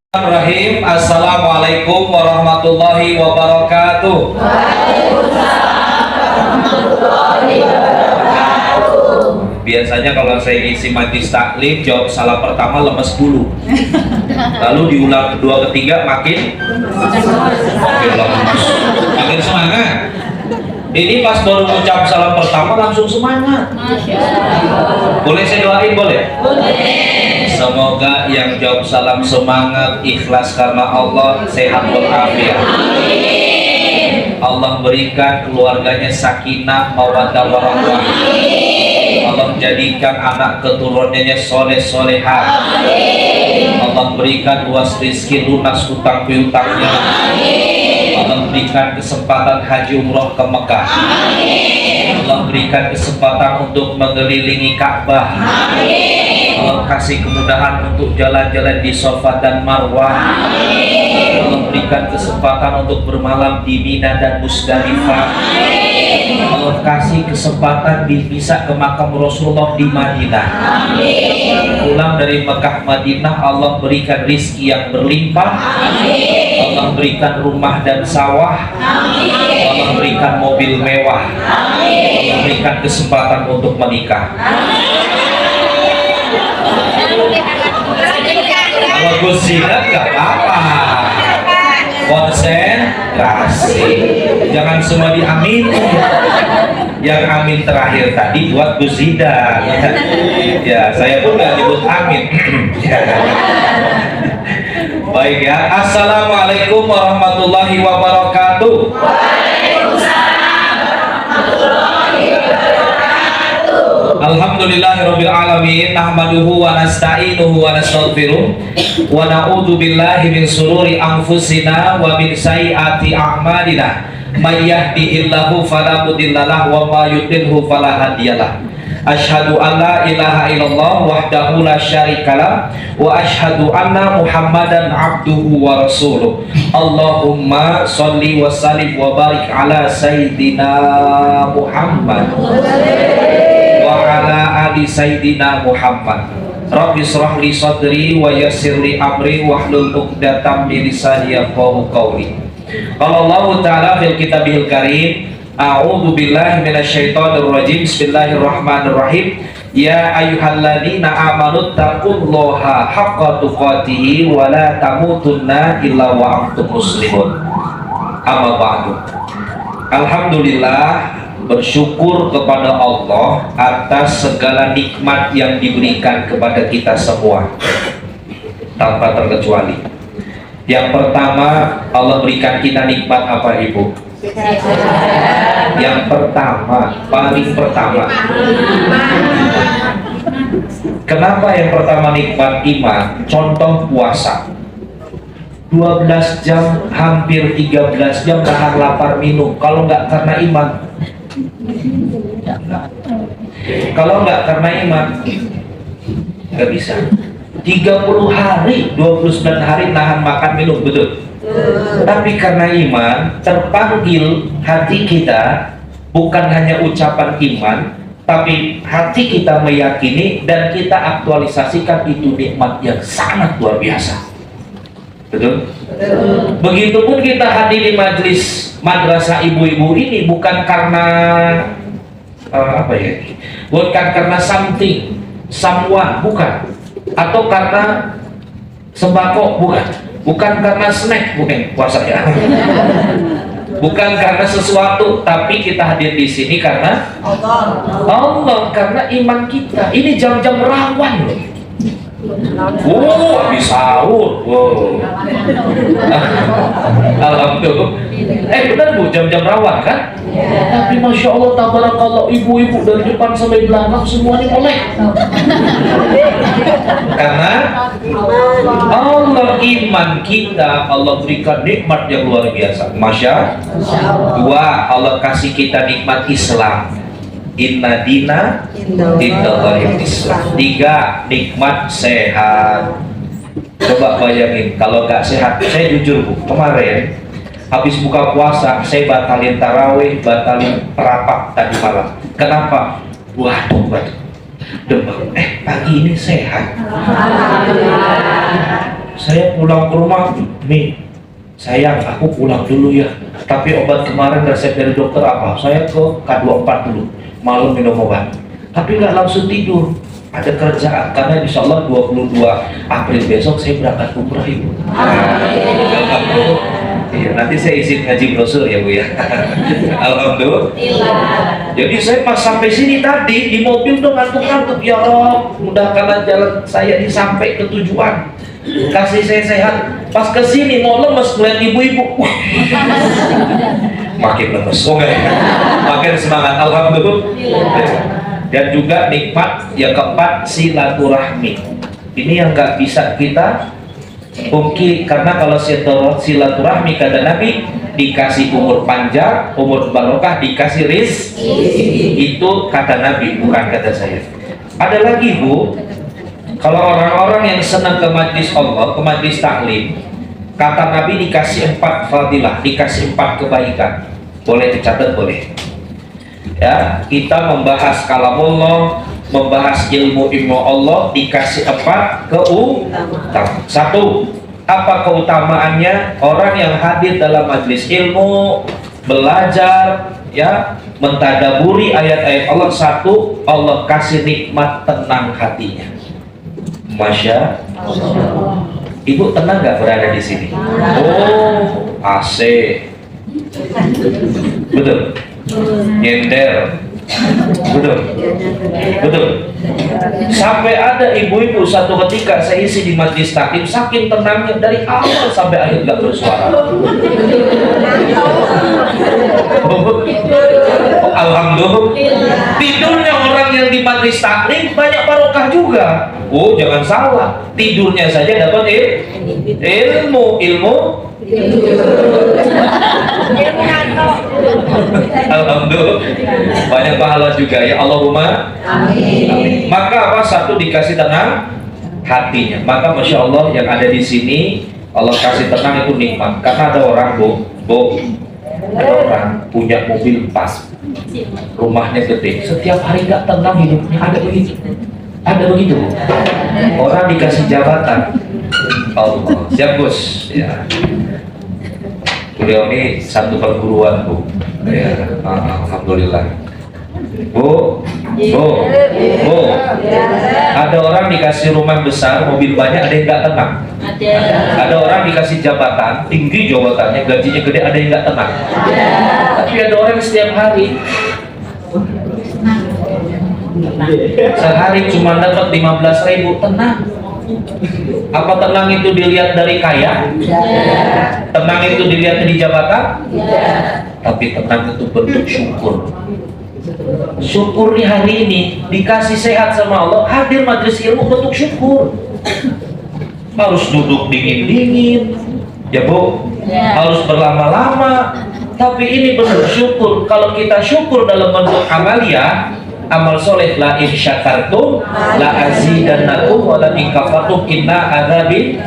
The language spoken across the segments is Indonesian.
Bismillahirrahmanirrahim. Assalamualaikum warahmatullahi wabarakatuh. Biasanya kalau saya isi majlis taklim, jawab salah pertama lemes dulu, lalu diulang kedua ketiga makin lemes, makin semangat. Ini pas baru ucap salam pertama langsung semangat. Boleh saya doain, boleh? Semoga yang jawab salam semangat, ikhlas karena Allah, sehat walafiat. Allah berikan keluarganya sakinah, mawaddah warahmah. Allah jadikan anak keturunannya soleh-solehah. Allah berikan luas rezeki, lunas hutang piutangnya. Allah berikan kesempatan haji umroh ke Mekah. Allah berikan kesempatan untuk mengelilingi Ka'bah. Allah kasih kemudahan untuk jalan-jalan di Safa dan Marwah. Allah berikan kesempatan untuk bermalam di Mina dan Musdalifah. Allah kasih kesempatan bisa ke makam Rasulullah di Madinah. Pulang dari Mekah Madinah, Allah berikan rizki yang berlimpah. Allah berikan rumah dan sawah. Allah berikan mobil mewah. Allah berikan kesempatan untuk menikah. Kalau Gus Zina nggak apa-apa, konsentrasi, jangan semua diamin. Yang amin terakhir tadi buat Gus Zida. Ya, saya pun nggak nyebut amin. Baik ya, assalamualaikum warahmatullahi wabarakatuh. Alhamdulillahirabbil alamin, nahmaduhu wa nasta'inuhu wa nastaghfiruh wa na'udzu billahi min shururi anfusina wa min sayyiati a'malina. May yahdihillahu fala mudhillalah wa may yudlilhu fala hadiyalah. Asyhadu an la ilaha illallah wahdahu la syarikalah wa asyhadu anna Muhammadan abduhu wa rasuluh. Allahumma sholli wa sallim wa barik ala sayyidina Muhammad wa ala ali sayyidina Muhammad. Rabbi shrah li sadri wa yassir li amri wahlul 'uqdatam min lisani yafqahu qawli. Qala Allah Ta'ala fil kitabil karim, a'udzu billahi minasyaitonir rajim. Bismillahirrahmanirrahim. Ya ayyuhalladzina amanu taqullaha haqqa tuqatih wa la tamutunna illa wa antum muslimun. Amma ba'du. Alhamdulillah, bersyukur kepada Allah atas segala nikmat yang diberikan kepada kita semua tanpa terkecuali. Yang pertama, Allah berikan kita nikmat apa, Ibu? Yang pertama, paling pertama. Kenapa yang pertama nikmat? Iman. Contoh puasa, 12 jam, hampir 13 jam tahan lapar minum. Kalau nggak karena iman, nggak bisa. 30 hari, 29 hari nahan makan minum, betul? Tapi karena iman, terpanggil hati kita, bukan hanya ucapan iman, tapi hati kita meyakini dan kita aktualisasikan itu nikmat yang sangat luar biasa. Betul? Begitupun kita hadir di majelis madrasah ibu-ibu ini bukan karena bukan karena something, someone, bukan. Atau karena sembako, bukan karena snack, bukan puasa ya. Bukan karena sesuatu, tapi kita hadir di sini karena Allah, karena iman kita. Ini jam-jam rawan loh. Habis sahur. Alhamdulillah. Benar Bu, jam-jam rawan kan? Tapi Masya Allah, tabarakallah, ibu-ibu dari depan sampai belakang semuanya melek. Karena Allah, iman kita, Allah berikan nikmat yang luar biasa. Masya Allah. Dua, Allah kasih kita nikmat Islam. Inna dina indallahil Islam. Tiga, nikmat sehat. Coba bayangin kalau nggak sehat. Saya jujur Bu, kemarin habis buka puasa saya batalin tarawih, batalin perapat tadi malam. Kenapa? Waduh, demam. Pagi ini sehat. saya pulang ke rumah, Mi, sayang aku pulang dulu ya, tapi obat kemarin resep dari dokter apa? Saya ke K24 dulu, malam minum obat, tapi nggak langsung tidur, ada kerjaan, karena insya Allah 22 April besok saya berangkat umrah Ibu. Iya, nanti saya izin ngaji brosur ya Bu ya. Alhamdulillah. Jadi saya pas sampai sini tadi di mobil tuh ngantuk-ngantuk, ya Rob, mudahkanlah jalan saya ini sampai ke tujuan. Kasih saya sehat. Pas ke sini mau lemes melihat ibu-ibu. Makin lemes, makin semangat. Alhamdulillah. Dan juga nikmat yang keempat, silaturahmi. Ini yang nggak bisa kita pungkiri, karena kalau silaturahmi kata Nabi, dikasih umur panjang, umur barokah, dikasih rizki. Itu kata Nabi, bukan kata saya. Ada lagi Bu, kalau orang-orang yang senang ke majlis Allah, ke majlis taklim, kata Nabi dikasih 4 fadilah, dikasih 4 kebaikan. Boleh dicatat, boleh. Ya, kita membahas kalamullah, membahas ilmu Allah, dikasih 4 keutamaan. 1, apa keutamaannya? Orang yang hadir dalam majlis ilmu, belajar, ya, mentadaburi ayat-ayat Allah. 1, Allah kasih nikmat tenang hatinya. Masya Allah. Ibu tenang nggak berada di sini? Oh, AC, betul. Nyender, betul, betul. Sampai ada ibu-ibu satu ketika saya isi di majlis taklim, saking tenangnya dari awal sampai akhir nggak bersuara. Alhamdulillah. Tidurnya orang yang di majlis taklim banyak barokah juga. Oh, jangan salah, tidurnya saja dapat ilmu. Alhamdulillah, banyak pahala juga ya. Allahumma amin. Maka apa? 1, dikasih tenang hatinya. Maka masya Allah yang ada di sini Allah kasih tenang itu nikmat. Karena ada orang ada orang punya mobil pas, rumahnya gede, setiap hari nggak tenang hidupnya. Ada begitu. Orang dikasih jabatan, Allah siap Gus ya. Beliau ini satu perguruan Bu ya, alhamdulillah. Bu, ada orang dikasih rumah besar, mobil banyak, ada yang nggak tenang. Ada orang dikasih jabatan tinggi, jabatannya, gajinya gede, ada yang nggak tenang. Tapi ada orang yang setiap hari sehari cuma dapat 15.000, tenang. Apa tenang itu dilihat dari kaya? Tenang itu dilihat dari jabatan? Tapi tenang itu bentuk syukur. Syukur di hari ini dikasih sehat sama Allah, hadir majelis ilmu, bentuk syukur. Harus duduk dingin-dingin, ya Bu, harus berlama-lama. Tapi ini bentuk syukur. Kalau kita syukur dalam bentuk amalia, amal soleh, la in syakartum la azidannakum wa la in kafartum inna adzabi.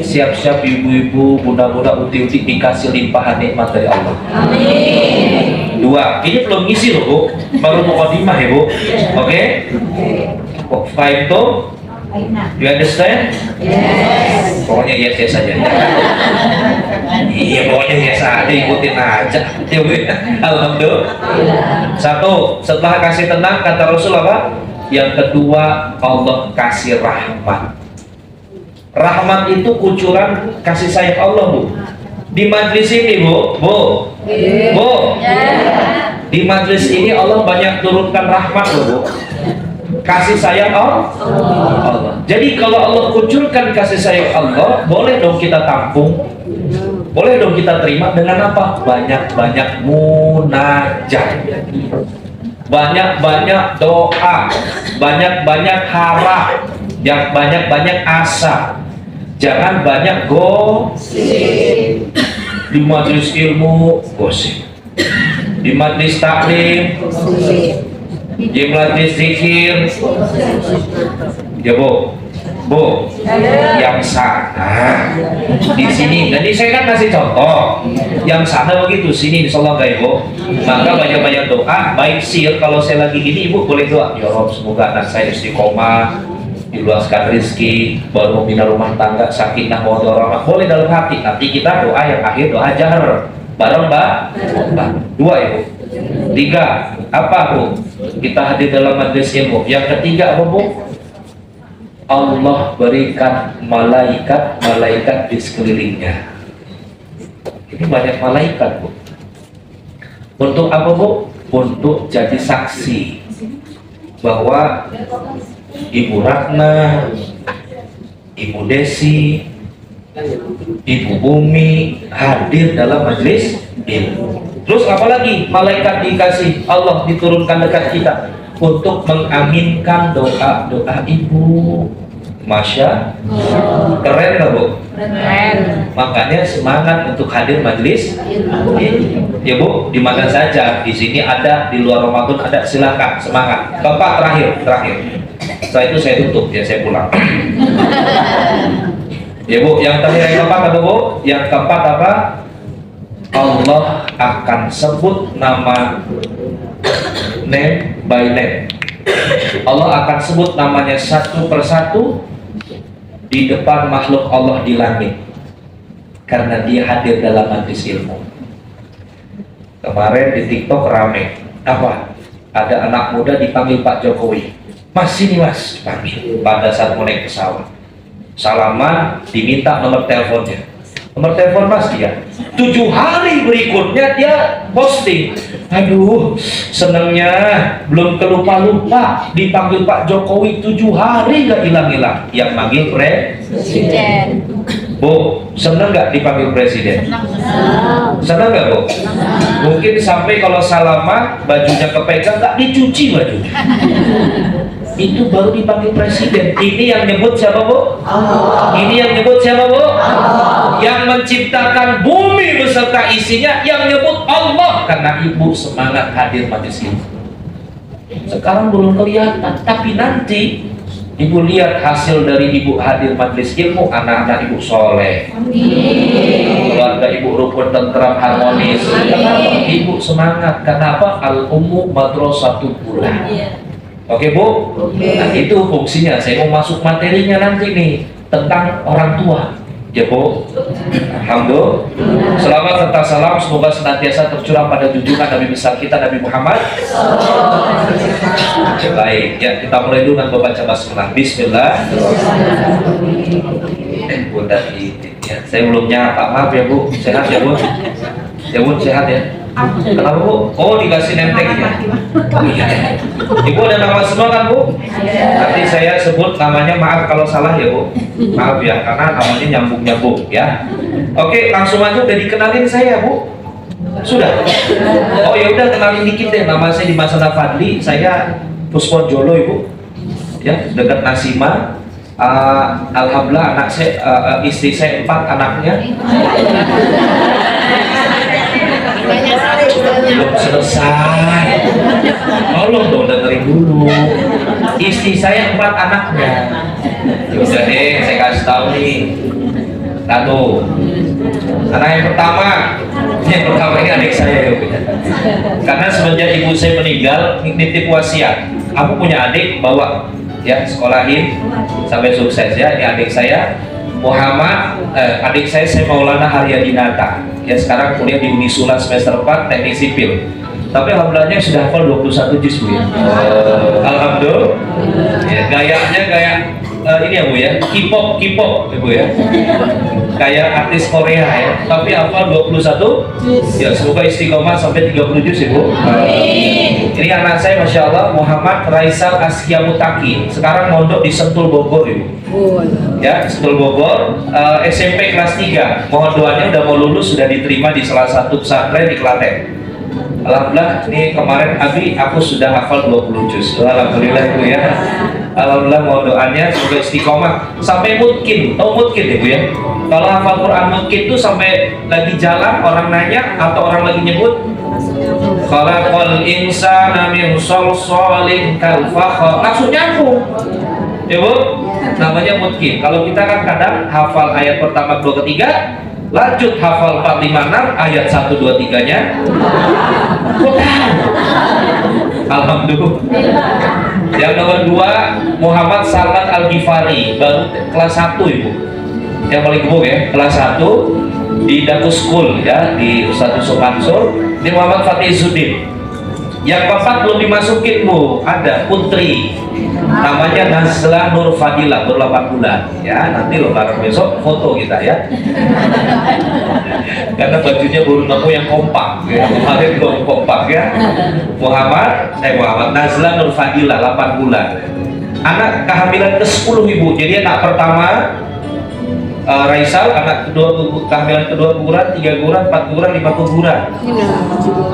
Siap-siap ibu-ibu, bunda-bunda, uti-uti dikasih limpahan nikmat dari Allah. Amin. 2, ini belum ngisi loh Bu, baru mukadimah ya Bu. Oke? 5 tuh, you understand? Yes. Pokoknya yes saja. Iya, pokoknya yes aja, ikutin aja. Alhamdulillah. 1, setelah kasih tenang, kata Rasul apa? Yang kedua, Allah kasih rahmat. Rahmat itu kucuran kasih sayang Allah Bu. Di majlis ini Bu, di majlis ini Allah banyak turunkan rahmat loh Bu. Kasih sayang Allah. Jadi kalau Allah kucurkan kasih sayang Allah, boleh dong kita tampung, boleh dong kita terima dengan apa? Banyak-banyak munajat, banyak-banyak doa, banyak-banyak harap, banyak-banyak asa. Jangan banyak gosip. Di majelis ilmu gosip, di majelis taklim, di majelis zikir, ya Bu, yang sana di sini. Jadi saya kan kasih contoh, yang sana begitu, sini insyaallah enggak Ibu. Maka banyak-banyak doa, baik sir, kalau saya lagi gini Ibu boleh doa, ya Rob semoga anak saya istiqomah, diluaskan rezeki, baru membina rumah tangga, sakinah mawaddah warahmah, boleh dalam hati. Nanti kita doa yang akhir doa jahar bareng Mbak. Dua Ibu. Tiga, apa Bu? Kita hadir dalam majelis ilmu. Yang ketiga apa Bu? Allah berikan malaikat di sekelilingnya. Ini banyak malaikat Bu. Untuk apa Bu? Untuk jadi saksi bahwa Ibu Ratna, Ibu Desi, Ibu Bumi hadir dalam majelis ilmu. Terus apalagi malaikat dikasih Allah diturunkan dekat kita untuk mengaminkan doa-doa Ibu. Masya Allah. Keren nggak Bu? Keren. Makanya semangat untuk hadir majelis ilmu. Ya Bu, di mana saja, di sini ada, di luar Ramadan ada, silakan semangat. Keempat terakhir. Setelah itu saya tutup ya, saya pulang. Ya Bu, yang terakhir yang keempat apa Bu? Yang keempat apa? Allah akan sebut nama, name by name. Allah akan sebut namanya satu persatu di depan makhluk Allah di langit, karena dia hadir dalam majelis ilmu. Kemarin di TikTok rame apa? Ada anak muda dipanggil Pak Jokowi. Mas sini Mas, dipanggil pada saat mau naik pesawat. Salaman, diminta nomor teleponnya. Nomor telepon Mas dia. 7 hari berikutnya dia posting. Aduh, senangnya belum kelupa-lupa dipanggil Pak Jokowi 7 hari gak hilang-hilang. Yang manggil Presiden. Bu, senang nggak dipanggil presiden? Senang nggak Bu? Mungkin sampai kalau salaman bajunya kepegang nggak dicuci bajunya. Itu baru dipanggil presiden. Ini yang nyebut siapa Bu? Allah. Ini yang nyebut siapa Bu? Allah. Yang menciptakan bumi beserta isinya, yang nyebut Allah. Karena Ibu semangat hadir majelis ini. Sekarang belum kelihatan, tapi nanti Ibu lihat hasil dari Ibu hadir majelis ilmu, anak-anak Ibu soleh, keluarga Ibu rukun, tentram, harmonis. Kenapa? Ibu semangat. Kenapa? Al-ummu madrasatul bulan. Oke Bu? Nah itu fungsinya. Saya mau masuk materinya nanti nih tentang orang tua. Ya Bu? Alhamdulillah. Selamat serta salam semoga senantiasa tercurah pada junjungan Nabi besar kita Nabi Muhammad. Baik, ya kita mulai dulu dengan membaca basmalah. Bismillah. Bu tadi, ya, saya belum nyapa, maaf ya Bu. Sehat ya Bu? Ya Bu sehat ya? Kenapa Bu? Oh dikasih nenteng ya? Oh iya. Ibu ada nama semua kan Bu? Nanti saya sebut namanya, maaf kalau salah ya Bu. Maaf ya, karena namanya nyambung-nyambung ya. Oke, langsung aja udah dikenalin saya Bu. Sudah? Oh ya udah, kenalin dikit deh. Nama saya Dimas Fadli, saya Puspojolo Ibu. Ya, dekat Nasima. Alhamdulillah anak saya, istri saya 4 anaknya. Belum selesai. Tolong dong dengerin dulu. Istri saya 4 anaknya. Udah deh, saya kasih tahu nih. Satu, anak yang pertama ini adik saya ya. Karena semenjak ibu saya meninggal, nitip wasiat. Aku punya adik, bawa ya sekolahin sampai sukses ya. Ini adik saya Muhammad, adik saya Maulana Haryadinata. Ya sekarang kuliah di Unisula semester 4 teknik sipil. Tapi alhamdulillahnya sudah hafal 21 juz Bu ya. Alhamdulillah. Ya, gayanya gaya ini ya Bu ya, K-pop ya Bu ya. Kayak artis Korea ya. Tapi hafal 21 ya, semoga istiqomah sampai 30 juz ya Bu. Ini anak saya Masya Allah Muhammad Raisal Askia Mutaki. Sekarang mondok di Sentul Bogor Ibu. Ya, Sentul Bogor, SMP kelas 3. Mohon doanya udah mau lulus, sudah diterima di salah satu pesantren di Klaten. Alhamdulillah, ini kemarin aku sudah hafal 20 juz. Alhamdulillah Ibu ya. Alhamdulillah, mohon doanya semoga istiqomah sampai mungkin. Tahu mungkin ya Bu ya? Kalau hafal Quran mungkin itu sampai lagi jalan orang nanya atau orang lagi nyebut khalaqal insana min shalshalin kal fakhar, langsung nyambung. Ya Bu? Namanya mungkin. Kalau kita kan kadang hafal ayat pertama, 2, ketiga, lanjut hafal 4, 5, 6 ayat 1, 2, 3-nya. Alhamdulillah. Yang nomor 2 Muhammad Salman Al-Ghifari, baru kelas 1 Ibu. Yang paling gemuk ya, kelas 1 di Dakus School ya, di Ustadz Yusuf Mansur. Ini Muhammad Fatih Zuddin. Yang keempat belum dimasukin Bu, ada putri namanya Nazla Nur Fadila, baru 8 bulan ya. Nanti lebaran besok foto kita ya, karena bajunya baru nemu yang kompak ya. Kemarin belum kompak ya. Muhammad Nazla Nur Fadila 8 bulan, anak kehamilan ke-10 Ibu. Jadi anak pertama Raisal, anak kedua kehamilan kedua guguran, 3 guguran, 4 guguran, 5 guguran.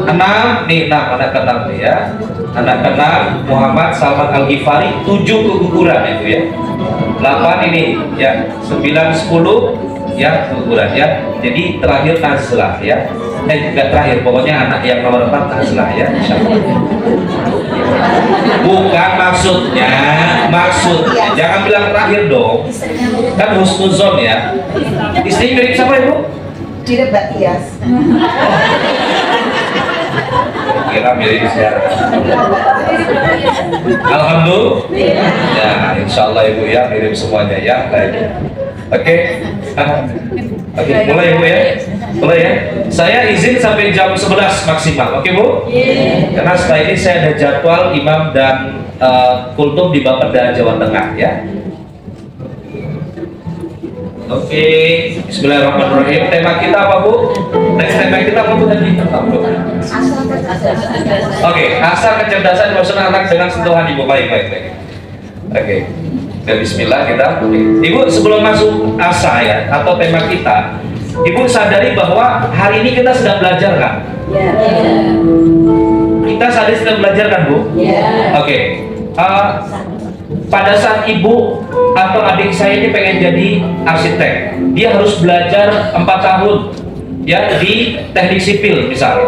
6 nih, 6 anak ke-6 nih ya. Anak ke-6 Muhammad Salman Al-Ghifari, 7 keguguran itu ya. 8 ini ya, 9 10 ya keguguran ya. Jadi terakhir Nazla ya. Enggak terakhir, pokoknya anak yang nomor 4 Nazla ya, insyaallah. Bukan maksudnya, jangan bilang terakhir dong. Kan husnuzon ya. Istri mirip siapa Ibu? Tidak Mbak Tias. Kira mirip saya. Alhamdulillah. Ya, insya Allah Ibu ya, mirip semuanya ya. Baik. Oke. Oke, mulai Ibu ya. Mulai ya. Saya izin sampai jam 11 maksimal. Oke Bu? Karena setelah ini saya ada jadwal imam dan kultum di Bapeda Jawa Tengah ya. Oke, bismillahirrahmanirrahim. Tema kita apa Bu? Tema kita apa Bu tadi? Oke, asal kecerdasan emosional anak dengan sentuhan Ibu. Baik. Oke, dan bismillah kita. Ibu sebelum masuk asa ya, atau tema kita, Ibu sadari bahwa hari ini kita sedang belajar kan? Ya. Kita sadari sedang belajar kan Bu? Ya. Oke. Pada saat ibu atau adik saya ini pengen jadi arsitek, dia harus belajar 4 tahun ya di teknik sipil misalnya.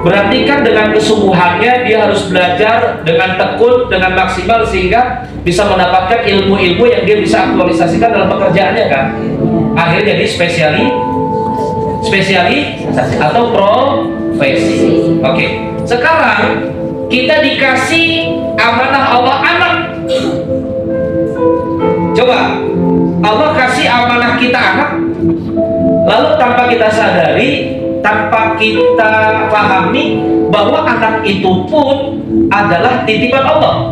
Berarti kan dengan kesungguhannya dia harus belajar dengan tekun, dengan maksimal, sehingga bisa mendapatkan ilmu-ilmu yang dia bisa aktualisasikan dalam pekerjaannya kan. Akhirnya jadi spesialis atau profesi. Oke. Sekarang kita dikasih amanah Allah anak. Coba Allah kasih amanah kita anak, lalu tanpa kita sadari, tanpa kita pahami bahwa anak itu pun adalah titipan Allah.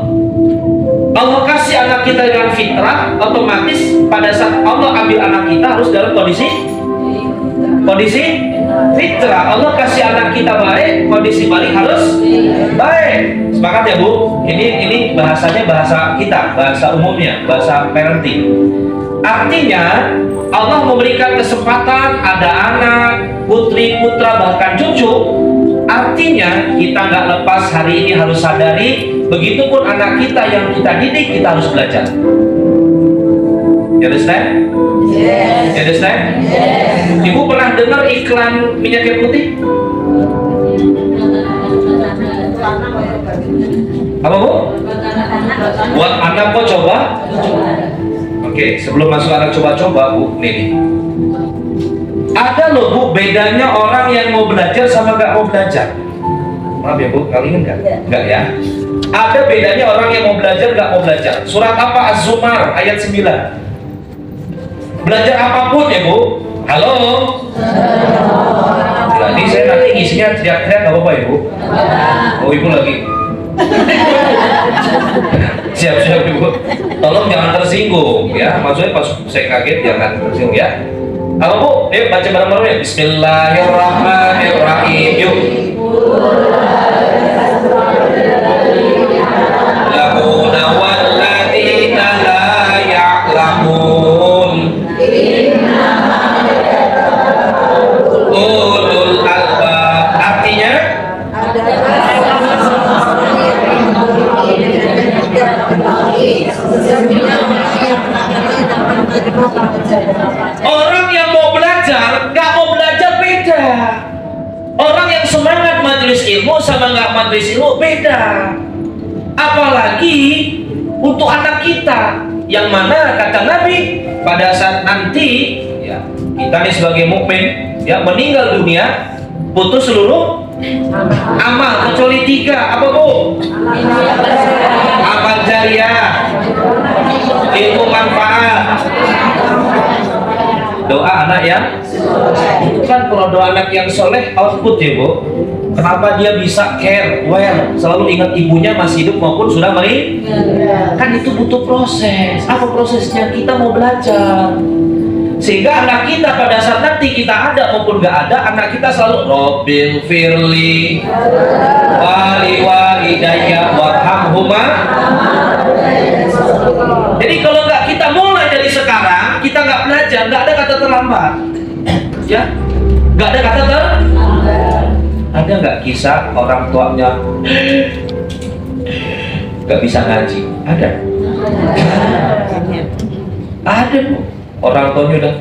Allah kasih anak kita dengan fitrah, otomatis pada saat Allah ambil anak kita harus dalam kondisi fitrah. Allah kasih anak kita baik, kondisi balik harus baik. Sepakat ya Bu? Ini bahasanya bahasa kita, bahasa umumnya, bahasa parenting. Artinya Allah memberikan kesempatan ada anak, putri, putra, bahkan cucu. Artinya kita nggak lepas hari ini harus sadari, begitupun anak kita yang kita didik, kita harus belajar. You understand? Yes. You understand? Yes. Ibu pernah dengar iklan minyak kayu putih? Apa Bu? Buat anak kok coba? Oke, sebelum masuk anak coba-coba Bu, nih. Ada loh Bu, bedanya orang yang mau belajar sama nggak mau belajar. Maaf ya Bu, kali ini nggak ya? Ada bedanya orang yang mau belajar nggak mau belajar. Surat apa? Az-Zumar ayat 9. Belajar apapun ya Bu. Halo. Nah, ini saya nanti ngisinya teriak-teriak nggak apa-apa ya Bu. Oh Ibu lagi. Siap-siap Ibu. Tolong jangan tersinggung ya. Maksudnya pas saya kaget jangan tersinggung ya. Halo Bu, yuk baca bareng-bareng ya. Bismillahirrahmanirrahim. Yuk. Lamuna walladzina la ya'lamun. Ulul albab. Artinya orang yang mau belajar, nggak mau belajar beda. Orang yang semangat majelis ilmu sama nggak majelis ilmu beda. Apalagi untuk anak kita, yang mana kata Nabi pada saat nanti ya, kita nih sebagai mukmin ya meninggal dunia, putus seluruh amal kecuali 3. Apa Bu? Amal jariyah, ilmu manfaat. Doa anak yang kan, kalau doa anak yang soleh output ya Bu. Kenapa dia bisa care, selalu ingat ibunya masih hidup maupun sudah meninggal? Kan itu butuh proses. Apa prosesnya? Kita mau belajar. Sehingga anak kita pada saat nanti kita ada maupun gak ada, anak kita selalu Robbil firli wali walidayya warhamhuma. Jadi kalau nggak kita mulai dari sekarang, kita nggak belajar, nggak ada kata terlambat, ya, nggak ada kata terlambat. Ada nggak kisah orang tuanya nggak bisa ngaji? Ada. Ada Bu. Orang tuanya udah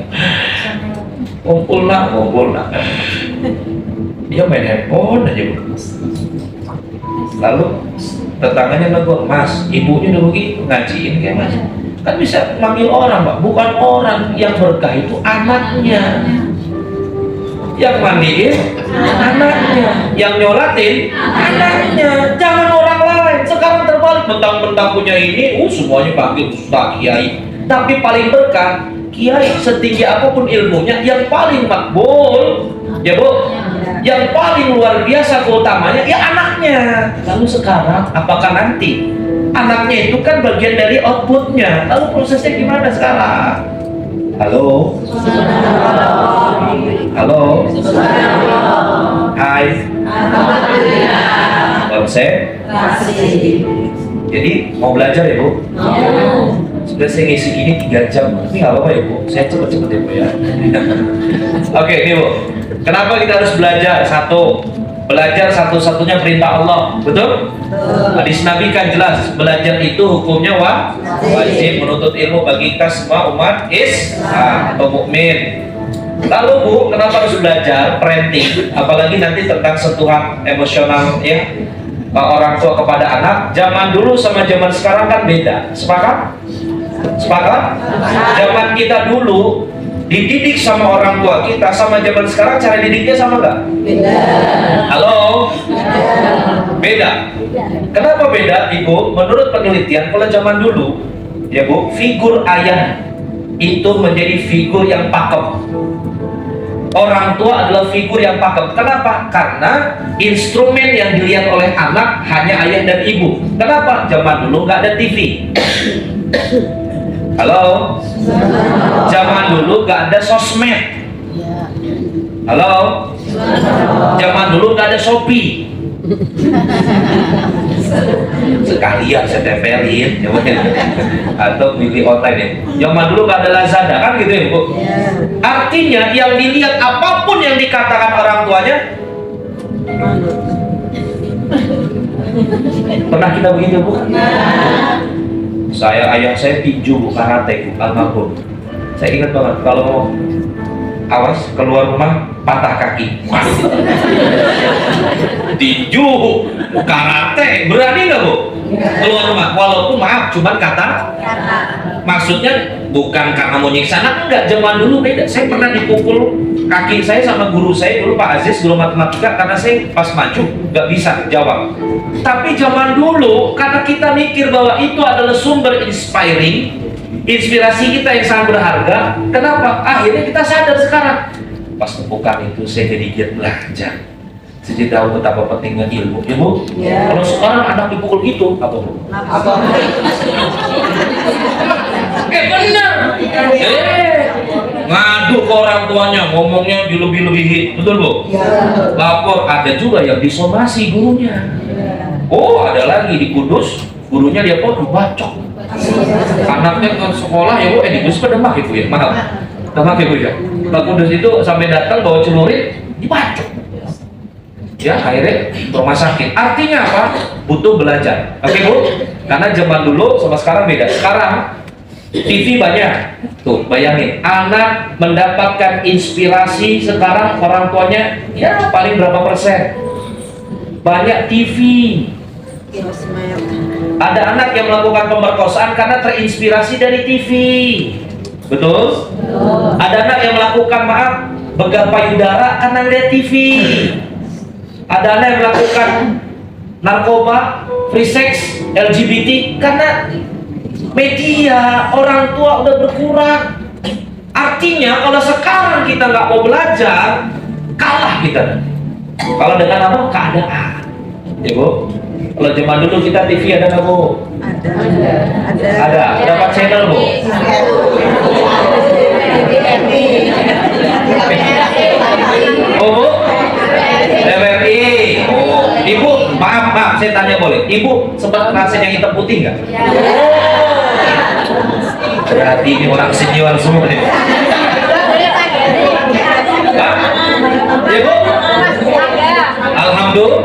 ngumpul nak, dia main handphone aja Bu. Lalu tetangganya negur, Mas, ibunya udah begitu ngajiin kayak Mas. Kan bisa manggil orang Pak, bukan orang yang berkah itu anaknya. Yang mandiin anaknya, yang nyolatin anaknya, jangan orang lain. Sekarang terbalik, bentang-bentang punya ini, semuanya panggil Ustaz, Kiai. Tapi paling berkah Kiai, setinggi apapun ilmunya, yang paling makbul, ya Bu, yang paling luar biasa keutamanya ya anaknya. Lalu sekarang apakah nanti anaknya itu kan bagian dari outputnya? Lalu prosesnya gimana sekarang? Halo? Halo? Hai? Konsep? Jadi mau belajar ya Bu? Sudah saya ngisi gini 3 jam, tapi nggak apa-apa ya Bu, saya cepet-cepet ya Bu ya. Oke ini Bu, kenapa kita harus belajar? Satu, belajar satu-satunya perintah Allah, betul? Hadis Nabi kan jelas, belajar itu hukumnya wajib, menuntut ilmu bagi kita semua umat Islam atau mukmin. Lalu Bu, kenapa harus belajar parenting? Apalagi nanti tentang sentuhan emosional ya, orang tua kepada anak. Zaman dulu sama zaman sekarang kan beda. Sepakat? Sepakat? Zaman kita dulu dididik sama orang tua kita sama zaman sekarang cara didiknya sama nggak? Beda. Halo? Beda. Kenapa beda Ibu? Menurut penelitian kalau zaman dulu ya Bu, figur ayah itu menjadi figur yang pakem. Orang tua adalah figur yang pakem. Kenapa? Karena instrumen yang dilihat oleh anak hanya ayah dan ibu. Kenapa? Zaman dulu nggak ada TV. Halo? Zaman dulu nggak ada sosmed. Halo? Zaman dulu nggak ada Shopee. Sekalian saya tempelin ya, atau beli online ya. Zaman dulu nggak ada Lazada kan gitu ya Bu. Artinya yang dilihat apapun yang dikatakan orang tuanya. Pernah kita begitu Bu? Ayah saya tinju Bu, karate Bu, almarhum. Saya ingat banget kalau mau awas keluar rumah patah kaki. Tinju, karate, berani nggak Bu? Keluar rumah, walaupun maaf, cuman kata. Maksudnya bukan karena mau nyiksa anak, enggak. Zaman dulu beda. Saya pernah dipukul kaki saya sama guru saya dulu Pak Aziz, guru matematika, karena saya pas maju nggak bisa jawab. Tapi zaman dulu karena kita mikir bahwa itu adalah sumber inspirasi kita yang sangat berharga. Kenapa? Akhirnya kita sadar sekarang. Pas tepukan itu saya jadi giat belajar. Saya jadi tahu betapa pentingnya ilmu, ya Bu. Kalau sekarang anak dipukul gitu, apa Bu? Benar. Ngadu ke orang tuanya, ngomongnya dilebih-lebihin, betul Bu? Lapor. Ada juga yang disomasi gurunya. Oh, ada lagi di Kudus, gurunya dia dibacok. Anaknya ke sekolah ya Bu, di Kudus ke Demak itu ya, maaf. Demak ya Bu ya. Ke Kudus itu sampai datang bawa celurit, dibacok. Ya, akhirnya ke rumah sakit. Artinya apa? Butuh belajar. Oke Bu? Karena zaman dulu sama sekarang beda. Sekarang TV banyak. Tuh, bayangin, anak mendapatkan inspirasi sekarang orang tuanya ya paling berapa persen? Banyak TV. Ada anak yang melakukan pemerkosaan karena terinspirasi dari TV. Betul? Ada anak yang melakukan begal payudara karena lihat TV. Ada anak yang melakukan narkoba, free sex, LGBT, karena media, orang tua udah berkurang. Artinya kalau sekarang kita nggak mau belajar, kalah kita. Kalau dengan apa? Keadaan. Ya Bu, kalau zaman dulu kita TV ada nggak Bu? Ada. Berapa channel Bu? Oh Bu? TVRI. Oh, Ibu, maaf, saya tanya boleh? Ibu sempat ngerasain yang hitam putih nggak? Berarti ini orang senior semua nih. Hah? Ya Bu? Alhamdulillah.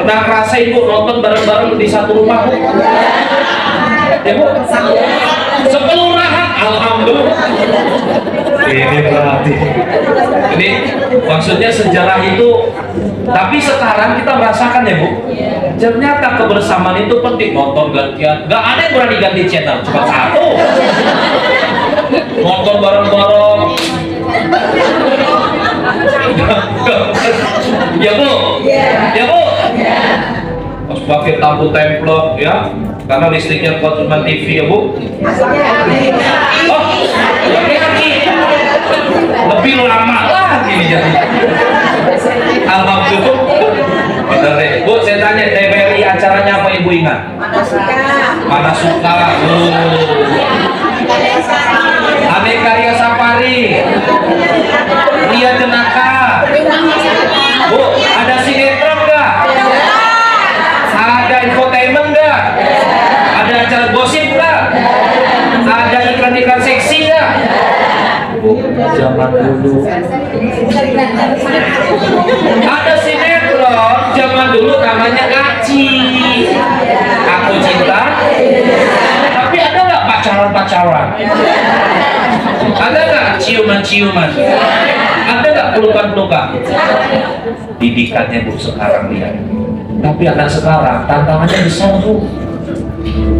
Pernah ngerasain Bu nonton bareng-bareng di satu rumah Bu? Ya Bu? Sepelurahan. Alhamdulillah. Ini berarti. Ini maksudnya sejarah itu. Tapi sekarang kita merasakan ya Bu, ternyata kebersamaan itu penting. Nonton gantian, nggak ada yang berani ganti channel, cuma satu. Nonton bareng-bareng. Ya Bu, ya Bu. Harus pakai lampu templok ya, karena listriknya kuat cuma TV ya Bu. Oh, lebih lama lagi nih jadi. Alhamdulillah. Bener deh. Bu, saya tanya, TVRI acaranya apa Ibu ingat? Mana suka. Aneka Ria Safari. Ria Jenaka. Bu, ada sinetron nggak? Ada infotainment nggak? Ada acara gosip nggak? Ada iklan-iklan seksi nggak? Bu, zaman dulu ada sinetron zaman dulu namanya Aci, Aku Cinta. Tapi ada nggak pacaran? Ada nggak ciuman? Ada nggak pelukan? Didikannya Bu sekarang lihat. Tapi anak sekarang tantangannya besar Bu.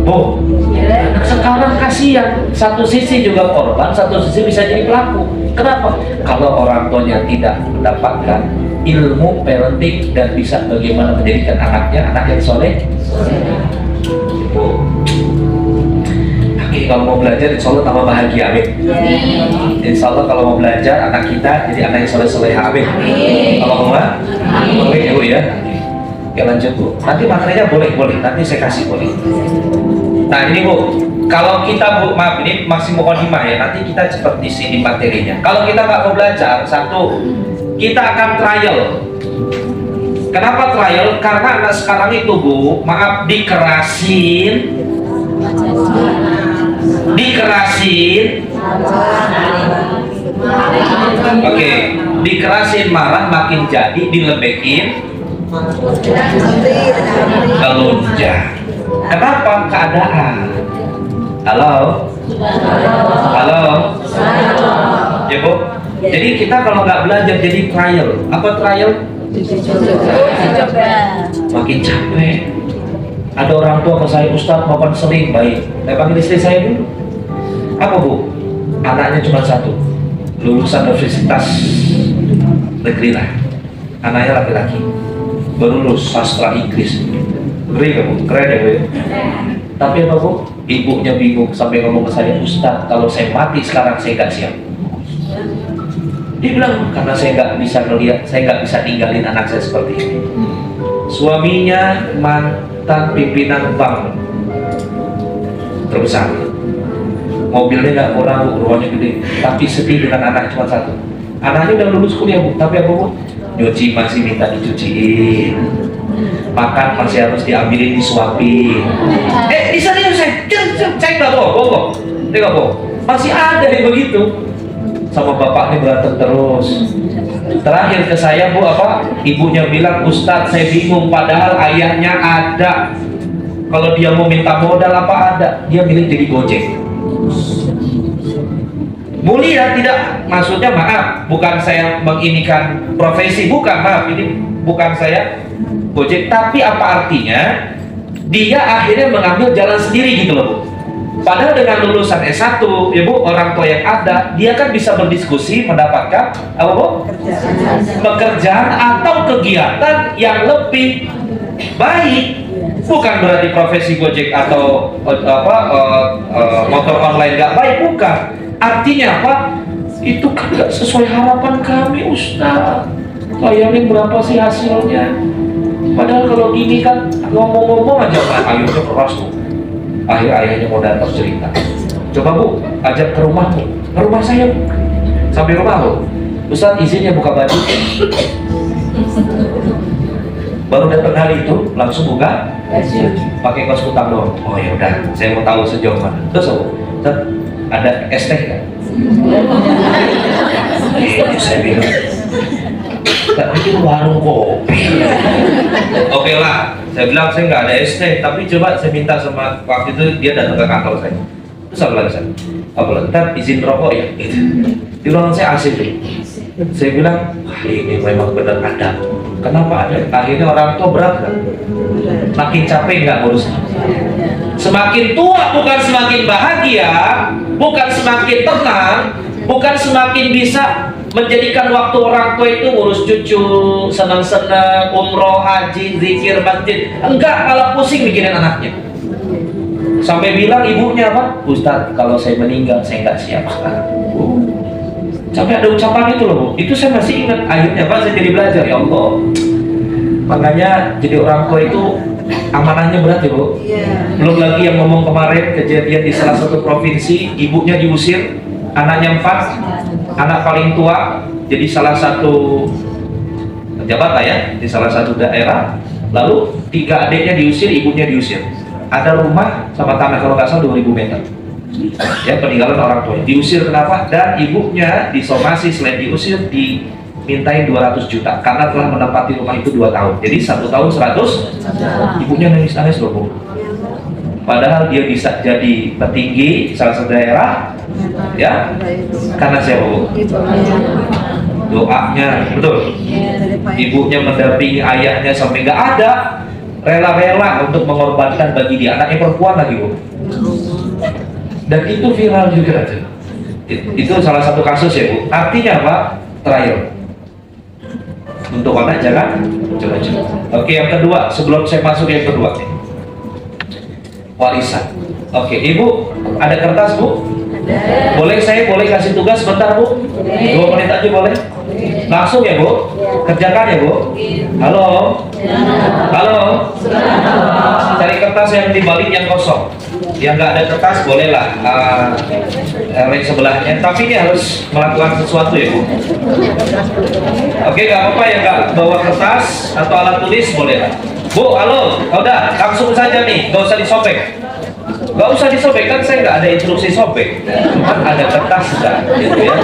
Bu, anak sekarang kasihan. Satu sisi juga korban, satu sisi bisa jadi pelaku. Kenapa? Kalau orang tuanya tidak mendapatkan ilmu parenting dan bisa bagaimana menjadikan anaknya anak yang soleh. Bu, kalau mau belajar, insya Allah tambah bahagia, amin. Insya Allah kalau mau belajar, anak kita jadi anak yang soleh-soleh, amin. Kalau mau, amin ya Bu ya. Oke, lanjut Bu. Nanti materinya boleh. Nanti saya kasih boleh. Nah ini Bu, kalau kita Bu, maaf ini masih mukadimah ya. Nanti kita cepat di sini materinya. Kalau kita nggak mau belajar, satu, kita akan trial. Kenapa trial? Karena anak sekarang itu Bu, maaf dikerasin. Oke, dikerasin marah makin jadi dilebekin. Kelunjak. Kenapa? Keadaan. Halo. Ya Bu. Jadi kita kalau nggak belajar jadi trial. Apa trial? Makin capek. Ada orang tua ke saya, Ustadz mau konseling, baik. Saya panggil istri saya dulu. Apa Bu? Anaknya cuma satu, lulusan universitas negeri lah. Anaknya laki-laki. Baru lulus sastra Inggris. Ngeri gak Bu? Keren ya Bu? Tapi apa Bu? Ibunya bingung sampai ngomong ke saya, Ustadz kalau saya mati sekarang saya nggak siap. Dia bilang karena saya nggak bisa melihat, saya nggak bisa ninggalin anak saya seperti ini. Suaminya mantan pimpinan bank terbesar. Mobilnya nggak kurang Bu, rumahnya gede. Tapi sedih dengan anak cuma satu. Anaknya udah lulus kuliah Bu, tapi apa Bu? Nyuci masih minta dicuciin, makan masih harus diambilin, disuapin. Di sana saya nggak bohong, masih ada yang begitu. Sama bapaknya berantem terus. Terakhir ke saya Bu, ibunya bilang, Ustadz saya bingung, padahal ayahnya ada. Kalau dia mau minta modal apa ada, dia milih jadi Gojek. Mulia tidak, maksudnya maaf, bukan saya menginikan profesi, bukan, maaf, ini bukan saya Gojek, tapi apa artinya? Dia akhirnya mengambil jalan sendiri gitu loh Bu. Padahal dengan lulusan S1, ya Bu, orang tua yang ada, dia kan bisa berdiskusi, mendapatkan apa Bu? Pekerjaan atau kegiatan yang lebih baik. Bukan berarti profesi Gojek atau motor online nggak baik, bukan. Artinya apa? Itu kan nggak sesuai harapan kami, Ustaz. Bayangin berapa sih hasilnya? Padahal kalau gini kan ngomong-ngomong aja kan, ayahnya keras tuh. Ayahnya mau datang cerita. Coba Bu, ajak ke rumah Bu. Ke rumah saya Bu. Sampai rumah Bu. Ustaz izinnya buka baju. Baru datang hari itu langsung buka pakai kaos kutang doang. Oh ya udah, saya mau tahu sejauh mana. Terus Bu, Ustaz, ada es teh kan? Saya bilang, tak bikin warung kopi. Oke lah, saya bilang saya nggak ada es teh, tapi coba saya minta sama waktu itu dia datang ke kantor saya. Terus apa lagi saya? Apa lagi? Ntar izin rokok ya. Gitu. Di ruangan saya AC tuh. Saya bilang, wah ini memang benar ada. Kenapa ada? Akhirnya orang tua berat kan? Makin capek nggak ngurusnya. Semakin tua bukan semakin bahagia, bukan semakin tenang, bukan semakin bisa menjadikan waktu orang tua itu ngurus cucu, senang-senang, umroh, haji, zikir, masjid. Enggak, malah pusing mikirin anaknya. Sampai bilang ibunya apa? Ustaz, kalau saya meninggal saya nggak siap sekarang. Sampai ada ucapan itu loh Bu. Itu saya masih ingat. Akhirnya Pak saya jadi belajar, ya Allah. Makanya jadi orang tua itu amanahnya berat ya Bu. Belum lagi yang ngomong kemarin kejadian di salah satu provinsi, ibunya diusir, anaknya 4, anak paling tua, jadi salah satu pejabat lah ya, di salah satu daerah. Lalu 3 adiknya diusir, ibunya diusir. Ada rumah sama tanah kalau nggak salah 2000 meter. Ya peninggalan orang tua. Diusir kenapa? Dan ibunya disomasi, selain diusir dimintain 200 juta karena telah menempati rumah itu 2 tahun. Jadi 1 tahun 100. Ibunya nangis-nangis loh Bu. Padahal dia bisa jadi petinggi di salah satu daerah, ya, karena siapa Bu? Doanya, betul. Ibunya mendampingi ayahnya sampai nggak ada, rela-rela untuk mengorbankan bagi dia. Anaknya perempuan lagi Bu. Dan itu viral juga tuh. Itu salah satu kasus ya Bu. Artinya apa? Trial. Untuk anak jangan coba-coba. Oke, yang kedua, sebelum saya masuk yang kedua, warisan. Oke, Ibu ada kertas Bu? Boleh saya kasih tugas sebentar Bu? 2 menit aja boleh? Langsung ya Bu? Kerjakan ya Bu? Halo? Halo? Cari kertas yang di balik yang kosong. Yang nggak ada kertas bolehlah yang sebelahnya. Tapi ini harus melakukan sesuatu ya Bu? Oke, nggak apa-apa ya nggak bawa kertas atau alat tulis boleh lah. Bu, halo? Udah, langsung saja nih, nggak usah disobek. Gak usah disobek, kan saya nggak ada instruksi sobek. Kan ada kertas sudah, gitu ya.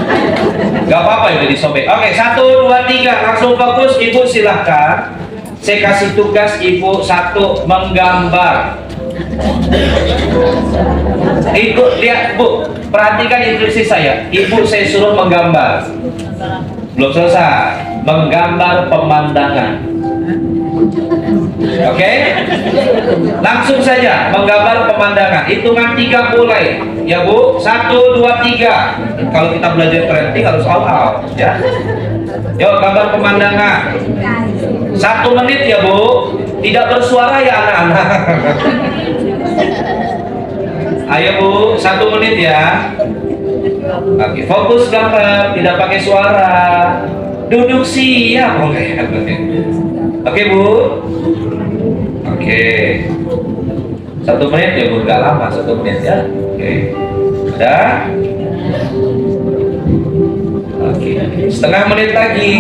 Gak apa-apa itu disobek. Oke, 1, 2, 3, langsung fokus. Ibu silahkan. Saya kasih tugas Ibu 1 menggambar. Ibu lihat Bu, perhatikan instruksi saya. Ibu saya suruh menggambar. Belum selesai. Menggambar pemandangan. Oke, langsung saja menggambar pemandangan. Hitungan 3 mulai, ya Bu. 1, 2, 3. Kalau kita belajar trending harus out, ya. Yuk gambar pemandangan. 1 menit ya Bu. Tidak bersuara ya anak-anak. Ayo Bu, 1 menit ya. Oke, fokus gambar, tidak pakai suara. Duduk siap, Oke Bu. Oke. 1 menit ya Bu, nggak lama 1 menit ya. Oke. Udah. Oke. Setengah menit lagi.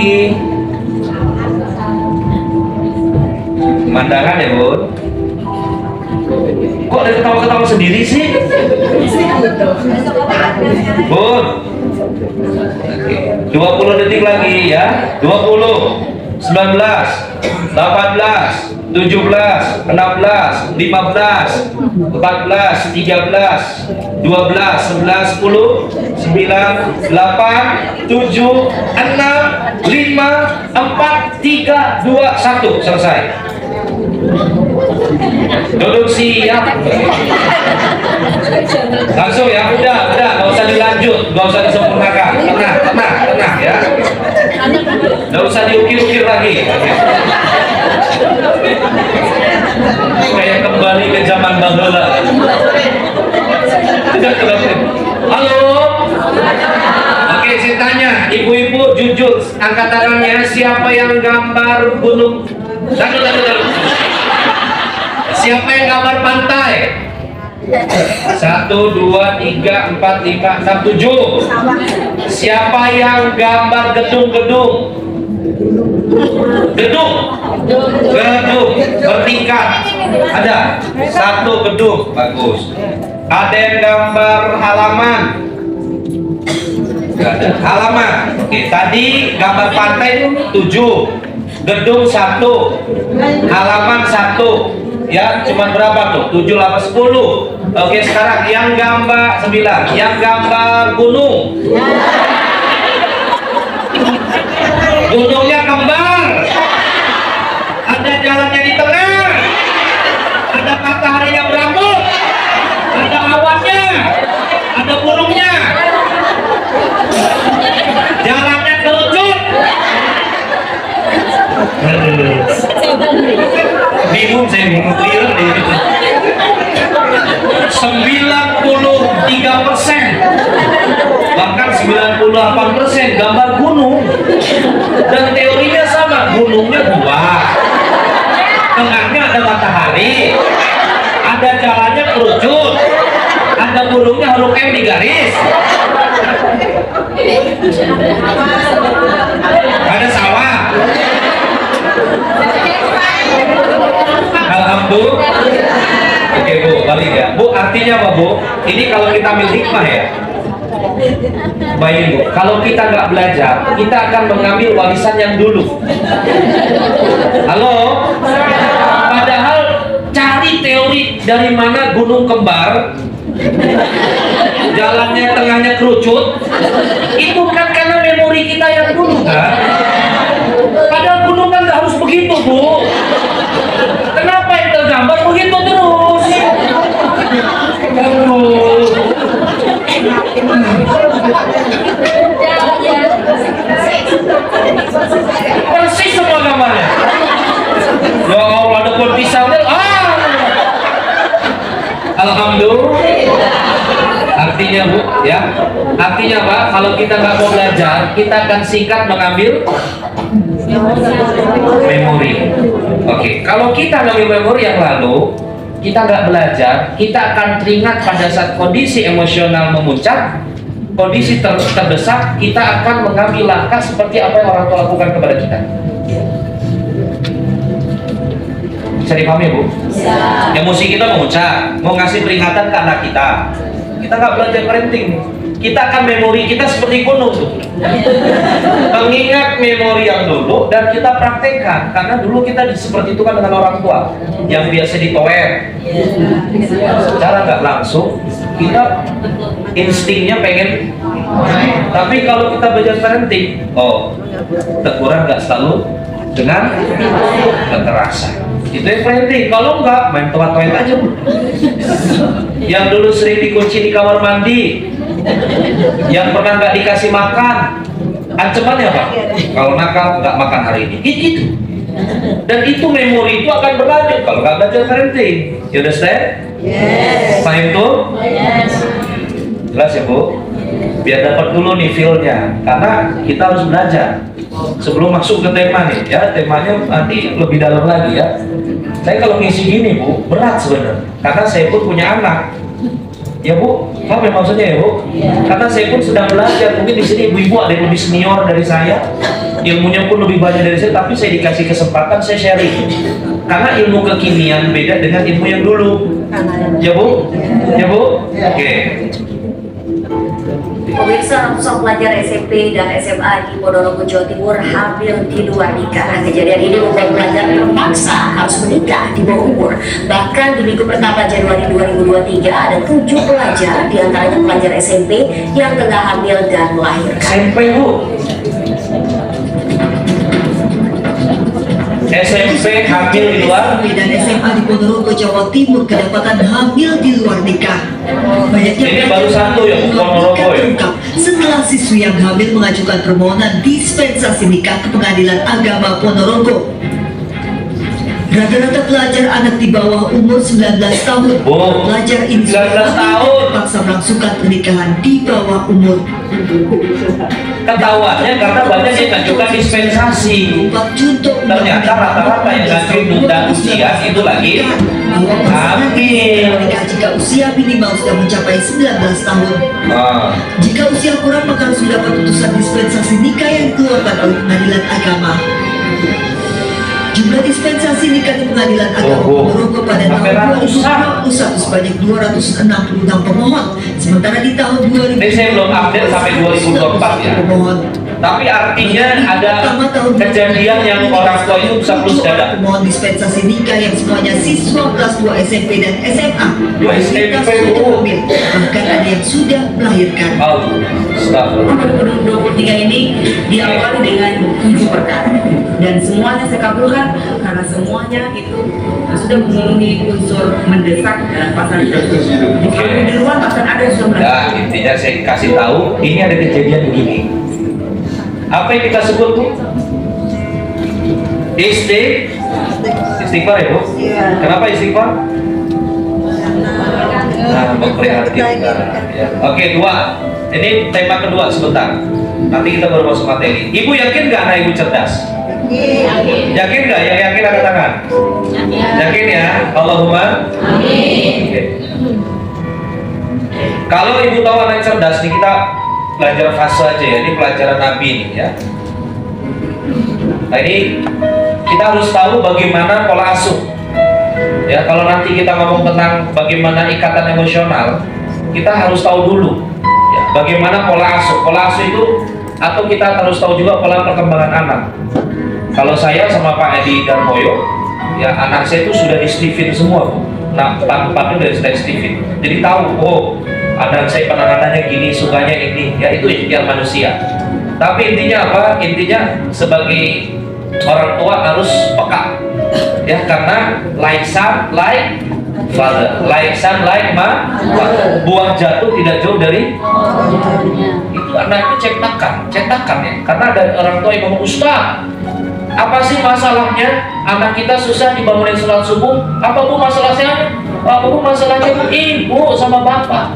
Pemandangan ya Bu. Kok ada ketawa-ketawa sendiri sih? Bu. Oke. 20 detik lagi ya. 20. 19, 18, 17, 16, 15, 14, 13, 12, 11, 10, 9, 8, 7, 6, 5, 4, 3, 2, 1. Selesai. Duduk siap. Langsung ya, udah, nggak usah dilanjut, nggak usah disempurnakan. Tenang ya. Nggak usah diukir-ukir lagi. Kayak kembali ke zaman baheula. Halo. Oke, saya tanya, ibu-ibu jujur, angkat tangannya, siapa yang gambar gunung? Taruh. Siapa yang gambar pantai? 1, 2, 3, 4, 5, 6, 7. Siapa yang gambar gedung-gedung? Gedung bertingkat. Ada 1 gedung, bagus. Ada yang gambar halaman? Gak ada. Halaman. Oke, tadi gambar pantai 7, gedung 1, halaman 1. Ya, cuma berapa tuh? 7, 8, 10. Oke, sekarang yang gambar 9, yang gambar gunung. Gunungnya kembar. Ada jalannya di tengah. Ada matahari yang berambut. Ada awannya. Ada burungnya. Jalannya kerucut. Bingung saya bingung clear deh. 93%, bahkan 98% gambar gunung, dan teorinya sama, gunungnya 2, tengahnya ada matahari, ada jalannya kerucut, ada burungnya huruf M di garis, ada sawah. Alhamdulillah. Oke Bu, balik ya. Bu, artinya apa Bu? Ini kalau kita ambil hikmah ya. Baik Bu, kalau kita nggak belajar, kita akan mengambil warisan yang dulu. Halo? Padahal cari teori dari mana gunung kembar, jalannya tengahnya kerucut, itu kan karena memori kita yang dulu kan. Padahal gunung kan nggak harus begitu Bu. Kenapa yang tergambar begitu terus? Persis semua gambarnya. Ya Allah, ada pohon pisangnya. Alhamdulillah. Artinya Bu, ya. Artinya apa? Kalau kita nggak mau belajar, kita akan singkat mengambil memori. Oke, kalau kita ngambil memori yang lalu, kita nggak belajar, kita akan teringat pada saat kondisi emosional memuncak, kondisi terdesak, kita akan mengambil langkah seperti apa yang orang tua lakukan kepada kita. Bisa dipahami Bu? Bisa. Emosi kita memuncak, mau ngasih peringatan ke anak kita. Kita nggak belajar parenting. Kita akan memori kita seperti gunung tuh. Mengingat memori yang dulu dan kita praktekkan, karena dulu kita seperti itu kan dengan orang tua yang biasa ditoer. Secara nggak langsung kita instingnya pengen, tapi kalau kita belajar parenting, teguran nggak selalu dengan kekerasan. Itu yang parenting. Kalau nggak, main toat-toat aja Bu. Yang dulu sering dikunci di kamar mandi, yang pernah nggak dikasih makan, ancamannya apa? Kalau nakal nggak makan hari ini, gitu. Dan itu memori itu akan berlanjut kalau nggak belajar parenting. You understand? Yes. Paham tuh? Yes. Jelas ya Bu? Biar dapat dulu nih feel-nya, karena kita harus belajar sebelum masuk ke tema nih ya. Temanya nanti lebih dalam lagi ya. Saya kalau ngisi gini Bu, berat sebenarnya, karena saya pun punya anak. Ya Bu, paham ya maksudnya ya Bu? Karena saya pun sedang belajar. Mungkin di sini ibu-ibu ada yang lebih senior dari saya, ilmunya pun lebih banyak dari saya, tapi saya dikasih kesempatan saya sharing. Karena ilmu kekinian beda dengan ilmu yang dulu. Ya Bu? Ya Bu? Oke. Pemirsa, ratusan pelajar SMP dan SMA di Ponorogo, Jawa Timur hamil di luar nikah. Kejadian ini membuat pelajar terpaksa harus menikah di bawah umur. Bahkan di minggu pertama Januari 2023 ada 7 pelajar, diantaranya pelajar SMP yang tengah hamil dan melahirkan. SMP Bu. SMP hamil di luar. SMP dan SMA di Ponorogo, Jawa Timur kedapatan hamil di luar nikah. Banyaknya Ini baru satu ya, Ponorogo ya. terungkap setelah siswi yang hamil mengajukan permohonan dispensasi nikah ke Pengadilan Agama Ponorogo. Rata-rata pelajar anak di bawah umur 19 tahun. Oh, Pelajar ini 19 tahun. terpaksa melangsungkan pernikahan di bawah umur. Ketahuannya karena banyak yang mengajukan dispensasi. 4 Junto Ternyata rata-rata yang ngajuin tunda usia itu lagi hamil. menikah jika usia minimal sudah mencapai 19 tahun. Ah, Jika usia kurang maka harus mendapat putusan dispensasi nikah yang dikeluarkan oleh pengadilan agama. Jumlah dispensasi nikah di pengadilan agama Ponorogo pada tahun 2021 sebanyak 266 pemohon, sementara di tahun 2000 ini saya belum update sampai 2024 ya. pemohon. Tapi artinya ada kejadian yang orang tua itu bisa plus dada. Pemohon dispensasi nikah yang semuanya siswa kelas 2 SMP dan SMA. Dua SMP, Mayoritas sudah hamil, bahkan ada yang sudah melahirkan. Oh, stop. 2023 ini diawali dengan 7 perkara dan semuanya saya kabulkan karena semuanya itu sudah memenuhi unsur mendesak dalam pasal tersebut. Kalau di luar bahkan ada yang sudah Ya, intinya saya kasih tahu, ini ada kejadian begini. Apa yang kita sebut Bu? Istighfar ya Bu? Kenapa istighfar? Nah, memprihatinkan. Ya. Oke, 2. Ini tema kedua sebentar. Nanti kita baru masuk materi. Ibu yakin nggak anak ibu cerdas? Yakin nggak? Yang yakin angkat tangan. Yakin ya? Allahumma. Oke. Kalau ibu tahu anak cerdas nih, kita belajar fase aja ya. Ini pelajaran Nabi nih ya. Nah ini kita harus tahu bagaimana pola asuh. Ya, kalau nanti kita ngomong tentang bagaimana ikatan emosional, kita harus tahu dulu ya, bagaimana pola asuh. Pola asuh itu, atau kita harus tahu juga pola perkembangan anak. Kalau saya sama Pak Edi Darmoyo, ya anak saya itu sudah di Steven semua Bu. Nah, tampaknya dari Steven. Jadi tahu, oh anak saya penanganannya gini, sukanya ini, ya itu ikhtiar manusia. Tapi intinya apa? Intinya sebagai orang tua harus peka, ya karena like son like father, like son like father. Buah jatuh tidak jauh dari itu. Anak itu cetakan ya. Karena ada orang tua yang ngomong, Ustaz, apa sih masalahnya? Anak kita susah dibangunin sholat subuh. Apa Bu masalahnya? Apa Bu masalahnya? Bu, ibu sama bapak.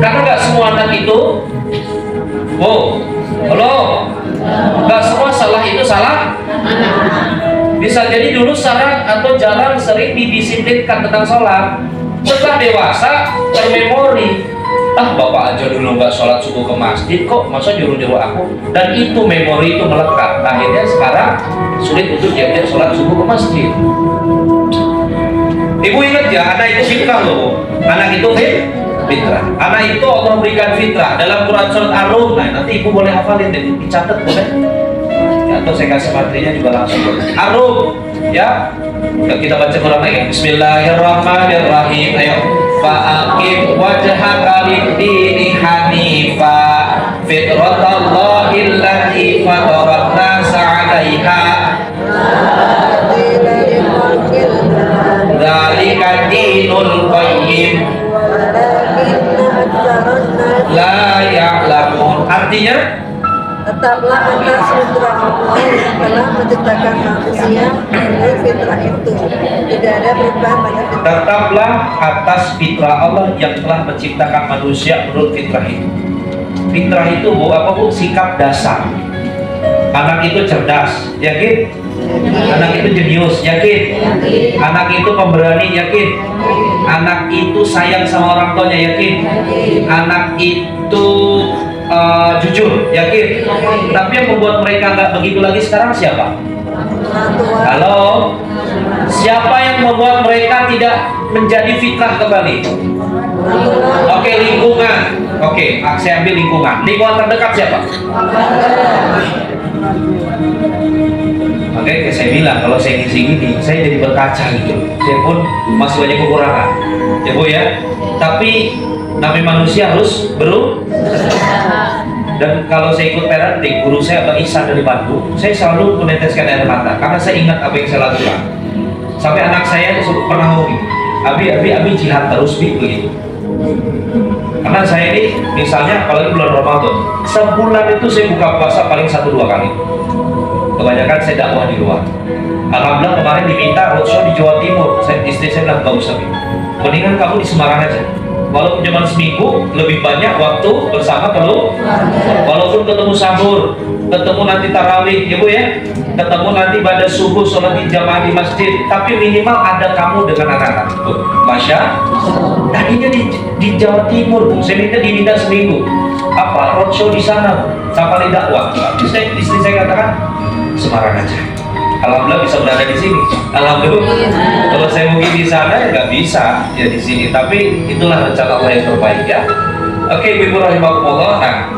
Karena nggak semua anak itu, halo, nggak semua salah itu salah. Bisa jadi dulu Sarah atau jarang sering didisiplinkan tentang sholat. Setelah dewasa termemori, bapak aja dulu nggak sholat subuh ke masjid kok, masa nyuruh-nyuruh aku. Dan itu memori itu melekat. Akhirnya sekarang sulit untuk dia sholat subuh ke masjid. Ibu ingat ya, anak itu fitrah loh. Anak itu fitrah. Anak itu Allah berikan fitrah dalam Quran surat Ar-Rum. Nah, nanti ibu boleh hafalin deh, dicatat boleh. Ya, atau saya kasih materinya juga langsung boleh. Ar-Rum, ya. Kita baca Quran lagi. Bismillahirrahmanirrahim. Ayo. Fa'aqim wajhaka lid-dini hanifa fitratallahi allati fataran nasa 'alaiha. Dzalika dinul qayyim la ya'lamun. Artinya, Tetaplah atas fitrah Allah yang telah menciptakan manusia menurut fitrah itu. Tidak ada perubahan pada fitrah. tetaplah atas fitrah Allah yang telah menciptakan manusia menurut fitrah itu. Fitrah itu Bu, apa Bu? Sikap dasar. Anak itu cerdas, yakin? Anak itu jenius, yakin? Anak itu pemberani, yakin? Anak itu sayang sama orang tuanya, yakin? Anak itu jujur, yakin? Tapi yang membuat mereka nggak begitu lagi sekarang siapa? Halo? Siapa yang membuat mereka tidak menjadi fitrah kembali? Oke, lingkungan. Oke, saya ambil lingkungan. Lingkungan terdekat siapa? Oke, saya bilang kalau saya ngisi gini, saya jadi berkaca gitu. Saya pun masih banyak kekurangan, ya Bu ya. Tapi namanya manusia harus dan kalau saya ikut parenting, guru saya Pak Ihsan dari Bandung, saya selalu meneteskan air mata karena saya ingat apa yang saya lakukan. Sampai anak saya pernah ngomong, Abi jihad terus begitu. Karena saya ini, misalnya kalau bulan Ramadan, sebulan itu saya buka puasa paling 1-2 kali. kebanyakan saya dakwah di luar. Alhamdulillah kemarin diminta roadshow di Jawa Timur. Istri saya bilang, gak usah, mendingan kamu di Semarang aja. Walaupun cuma seminggu, lebih banyak waktu bersama walaupun ketemu sahur, ketemu nanti tarawih, ya Bu ya, ketemu nanti pada subuh sholat jamaah di masjid, tapi minimal ada kamu dengan anak-anak. Masya, tadinya di Jawa Timur, Bu. Saya diminta seminggu. Apa? Roadshow di sana, sama dakwah. Istri saya katakan, Semarang aja. Alhamdulillah bisa berada di sini. Alhamdulillah. Kalau saya mungkin di sana ya nggak bisa ya di sini. Tapi itulah rencana Allah yang terbaik ya. Oke, Ibu rahimakumullah. Nah,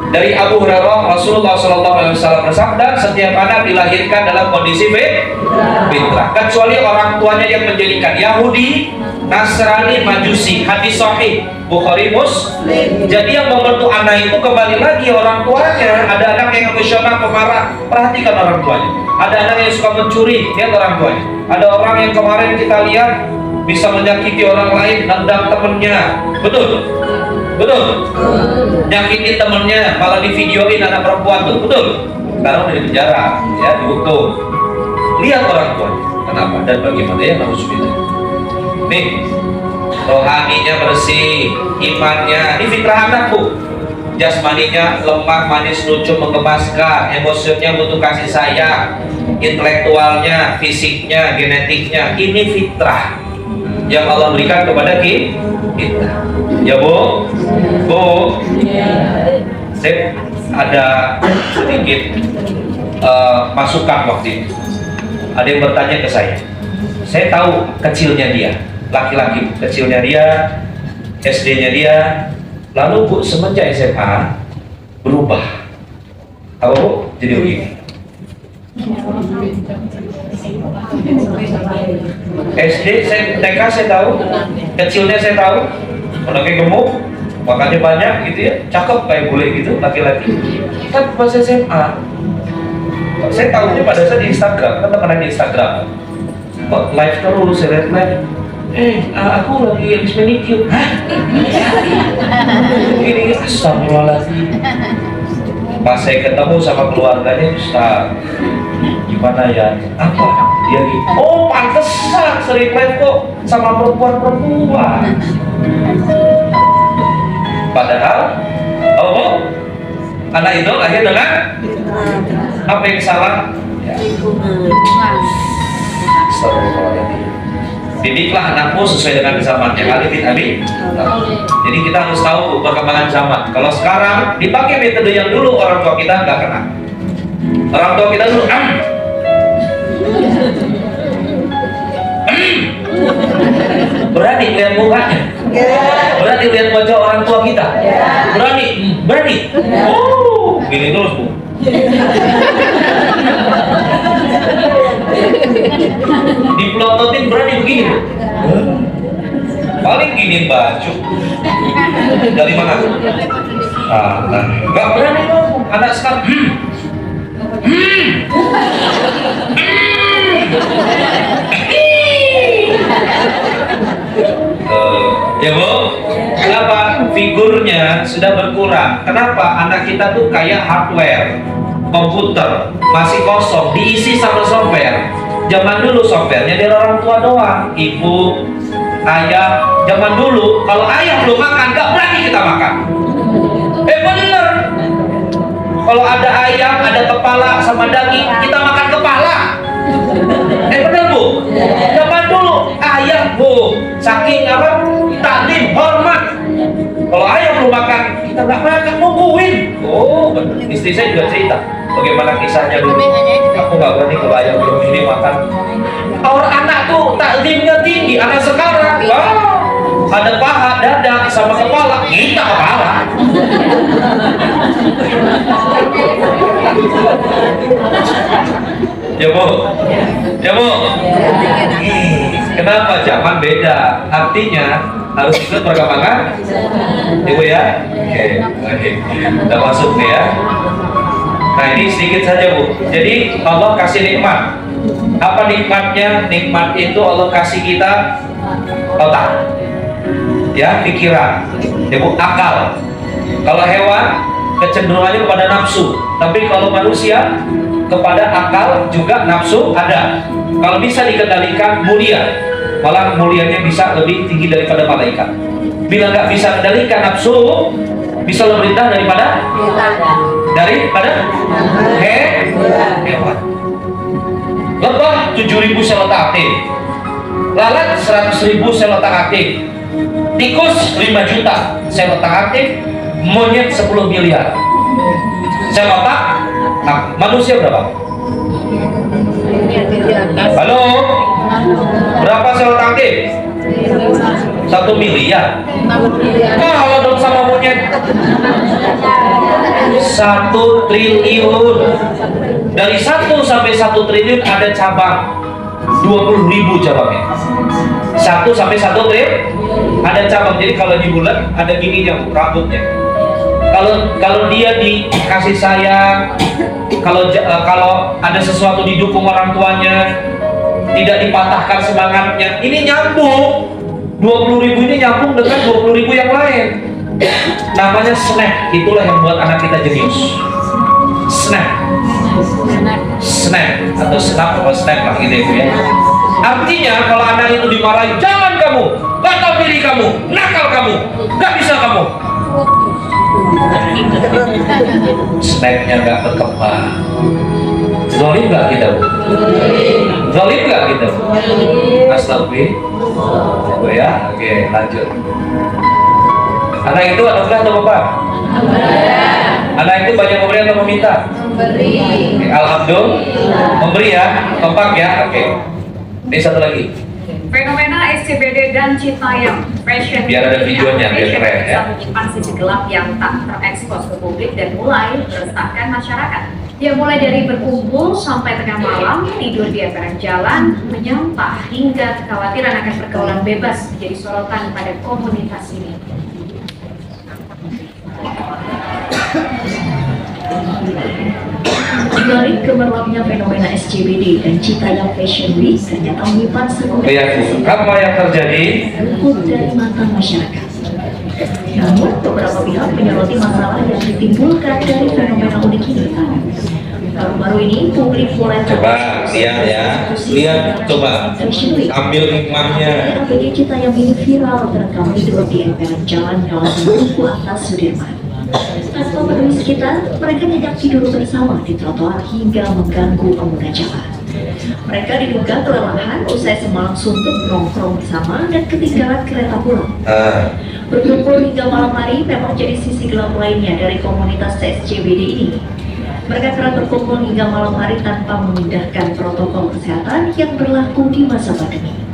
dari Abu Hurairah Rasulullah SAW bersabda, setiap anak dilahirkan dalam kondisi fitrah, kecuali orang tuanya yang menjadikan Yahudi, Nasrani, Majusi. Hadis sahih Bukhari Muslim. Jadi yang membentuk anak itu kembali lagi orang tuanya. Ada anak yang emosional, pemarah, perhatikan orang tuanya. Ada anak yang suka mencuri, lihat orang tuanya. Ada orang yang kemarin kita lihat bisa menyakiti orang lain, nendang temennya, betul? Nyakitin temennya, malah divideoin anak perempuan tuh, betul? Sekarang udah di penjara, ya dihukum. Lihat orang tuanya, kenapa dan bagaimana ya, nauzubillah. Nih, rohaninya bersih, imannya, ini fitrah anak Bu. Jasmaninya lemah, manis, lucu, menggemaskan, emosinya butuh kasih sayang, intelektualnya, fisiknya, genetiknya, ini fitrah yang Allah berikan kepada kita. Ya Bu? Bu? Saya ada sedikit masukan waktu itu. Ada yang bertanya ke saya tahu kecilnya dia, laki-laki kecilnya dia, SD-nya dia. Lalu Bu semenjak SMA berubah. Apa Bu? Jadi begini. SD, TK saya tahu, kecilnya saya tahu, anaknya gemuk, makannya banyak gitu ya, cakep kayak bule gitu, laki-laki. Kan pas SMA, saya tahunya pada saat di Instagram, kan teman di Instagram. Kok live terus, saya live. Aku lagi habis manicure. Hah? Ini astagfirullahaladzim. Pas saya ketemu sama keluarganya, Ustaz, gimana ya? Apa? Dia gitu. Oh, pantesan sering live kok sama perempuan-perempuan. Padahal, anak itu lahir dengan apa yang salah? Ya. Astagfirullahaladzim. Didiklah anakmu sesuai dengan zamannya. Amin. Jadi kita harus tahu perkembangan zaman. Kalau sekarang dipakai metode yang dulu orang tua kita nggak kena. Orang tua kita dulu berani lihat mukanya, berani lihat wajah orang tua kita, berani. Oh, gini terus Bu. Dipelototin berani begini Bu. Paling gini baju. Dari mana? Nggak berani ngomong. Anak sekarang ya Bu, kenapa? Figurnya sudah berkurang. Kenapa? Anak kita tuh kayak hardware komputer, masih kosong, diisi sama software. Zaman dulu softwarenya dari orang tua doang, ibu, ayah. Zaman dulu kalau ayah belum makan, gak berani kita makan. Bener. Kalau ada ayam, ada kepala sama daging, kita makan kepala. Bener Bu. Zaman dulu ayam Bu, saking apa? Taklim, hormat. Kalau ayam belum makan, kita nggak makan, nungguin. Oh, bener. Istri saya juga cerita bagaimana kisahnya dulu. Aku nggak berani kalau ayam belum ini makan. Orang anak tuh taklimnya tinggi. Anak sekarang, wow, ada paha, dada, sama kepala. Kita kepala. Ya Bu. Kenapa zaman beda? Artinya harus ikut perkembangan, Ibu ya. Oke. Kita masuk nih ya. Nah ini sedikit saja Bu. Jadi Allah kasih nikmat. Apa nikmatnya? Nikmat itu Allah kasih kita otak, ya, pikiran, ya Bu, akal. Kalau hewan kecenderungannya kepada nafsu, tapi kalau manusia kepada akal juga nafsu ada. Kalau bisa dikendalikan mulia, malah mulianya bisa lebih tinggi daripada malaikat. Bila nggak bisa kendalikan nafsu, bisa lebih rendah daripada hewan. Lebah 7.000 sel otak aktif, lalat 100.000 sel otak aktif, tikus 5 juta sel otak aktif, monyet 10 miliar sel otak. Nah, manusia berapa? Halo, berapa sel otak aktif? 1 miliar. Kalau dong sama monyet 1 triliun. Dari 1 sampai 1 triliun ada cabang 20.000 cabangnya. 1 sampai 1 triliun ada cabang. Jadi kalau di bulan ada gininya rambutnya. Kalau dia dikasih sayang, kalau ada sesuatu didukung orang tuanya, tidak dipatahkan semangatnya, ini nyambung. 20.000 ini nyambung dengan 20.000 yang lain. Namanya snack. Itulah yang buat anak kita jenius. Snack atau snap atau snack lah gitu ya. Artinya kalau anak itu dimarahi, jangan kamu, batal diri kamu, nakal kamu, gak bisa kamu. Snacknya gak berkembang. Zolim gak kita? Zolim gak kita? Astagfirullah. Ya, oke, lanjut. Anak itu anugerah atau bapak? Anak itu banyak memberi atau meminta? Memberi. Alhamdulillah. Memberi ya, kompak ya. Oke. Ini satu lagi. Fenomena SCBD dan Citayam Fashion Biar ada videonya, biar keren ya. menyimpan sisi gelap yang tak terekspos ke publik dan mulai meresahkan masyarakat. Dia mulai dari berkumpul sampai tengah malam, tidur di emperan jalan, menyampah, hingga kekhawatiran akan pergaulan bebas menjadi sorotan pada komunitas ini. Dibalik gemerlapnya fenomena SCBD dan Citayam Fashion Week ternyata menyimpan sebuah apa yang terjadi? dari mata masyarakat. Namun beberapa pihak menyoroti masalah yang ditimbulkan dari fenomena unik ini. Baru-baru ini publik mulai Coba lihat coba ambil hikmahnya. APG Citayam ini viral terekam hidup di emperan jalan kawasan Duku Atas Sudirman. Tanpa peduli sekitar, mereka nyenyak tidur bersama di trotoar hingga mengganggu pengguna jalan. Mereka diduga kelelahan usai semalam suntuk nongkrong bersama dan ketinggalan kereta pulang. Berkumpul hingga malam hari memang jadi sisi gelap lainnya dari komunitas SCBD ini. Mereka kerap berkumpul hingga malam hari tanpa memindahkan protokol kesehatan yang berlaku di masa pandemi.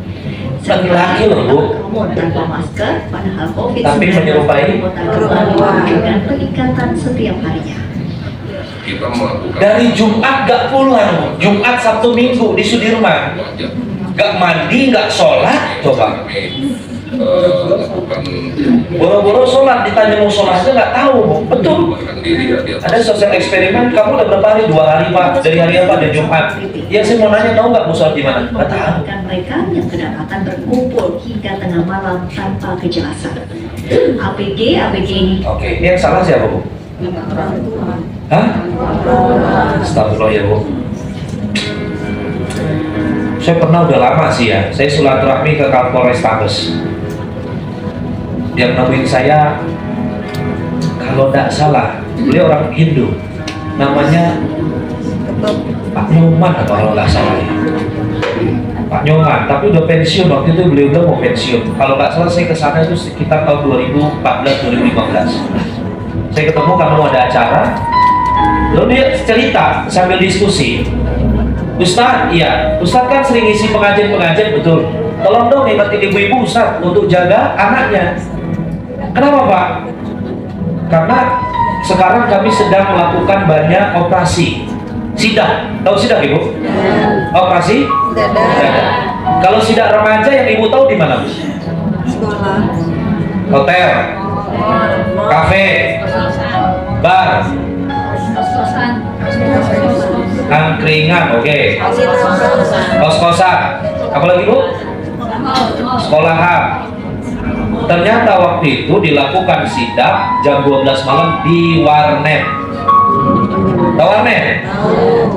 Laki-laki loh Bu, tanpa masker, padahal COVID-19 tapi menyerupai dengan peningkatan setiap harinya. Kita melakukan dari Jumat gak pulang, Jumat Sabtu Minggu di Sudirman, gak mandi, gak sholat, coba. Lakukan Boro-boro sholat, ditanya mau sholat aja nggak tahu, Bu. Betul. diri Ada sosial eksperimen, kamu udah berapa hari? 2 hari Pak. Dari hari apa? Dari Jumat. Ya saya mau nanya, tahu nggak mau sholat di mana? Nggak tahu. Mereka yang kedapatan berkumpul hingga tengah malam tanpa kejelasan. APG ini. Oke, ini yang salah siapa Bu? Hah? Astagfirullah ya Bu. Saya pernah udah lama sih ya. Saya silaturahmi ke Kapolres Tabes. Dia nemuin saya, kalau tidak salah, beliau orang Hindu, namanya Pak Nyoman atau kalau nggak salah ya. Pak Nyoman, tapi udah pensiun waktu itu, beliau udah mau pensiun. Kalau nggak salah saya kesana itu sekitar tahun 2014-2015. Saya ketemu karena mau ada acara, lalu dia cerita sambil diskusi. Ustadz, iya, Ustadz kan sering isi pengajian-pengajian, betul. Tolong dong ingetin ibu-ibu Ustadz untuk jaga anaknya. Kenapa Pak? Karena sekarang kami sedang melakukan banyak operasi sidak. Tahu sidak Ibu? Operasi? Sidak. Kalau sidak remaja yang Ibu tahu di mana? Sekolah. Hotel, kafe, bar, angkringan, oke. Kos-kosan. Apa lagi Bu? Sekolahan. Ternyata waktu itu dilakukan sidak jam 12 malam di warnet. Tahu warnet?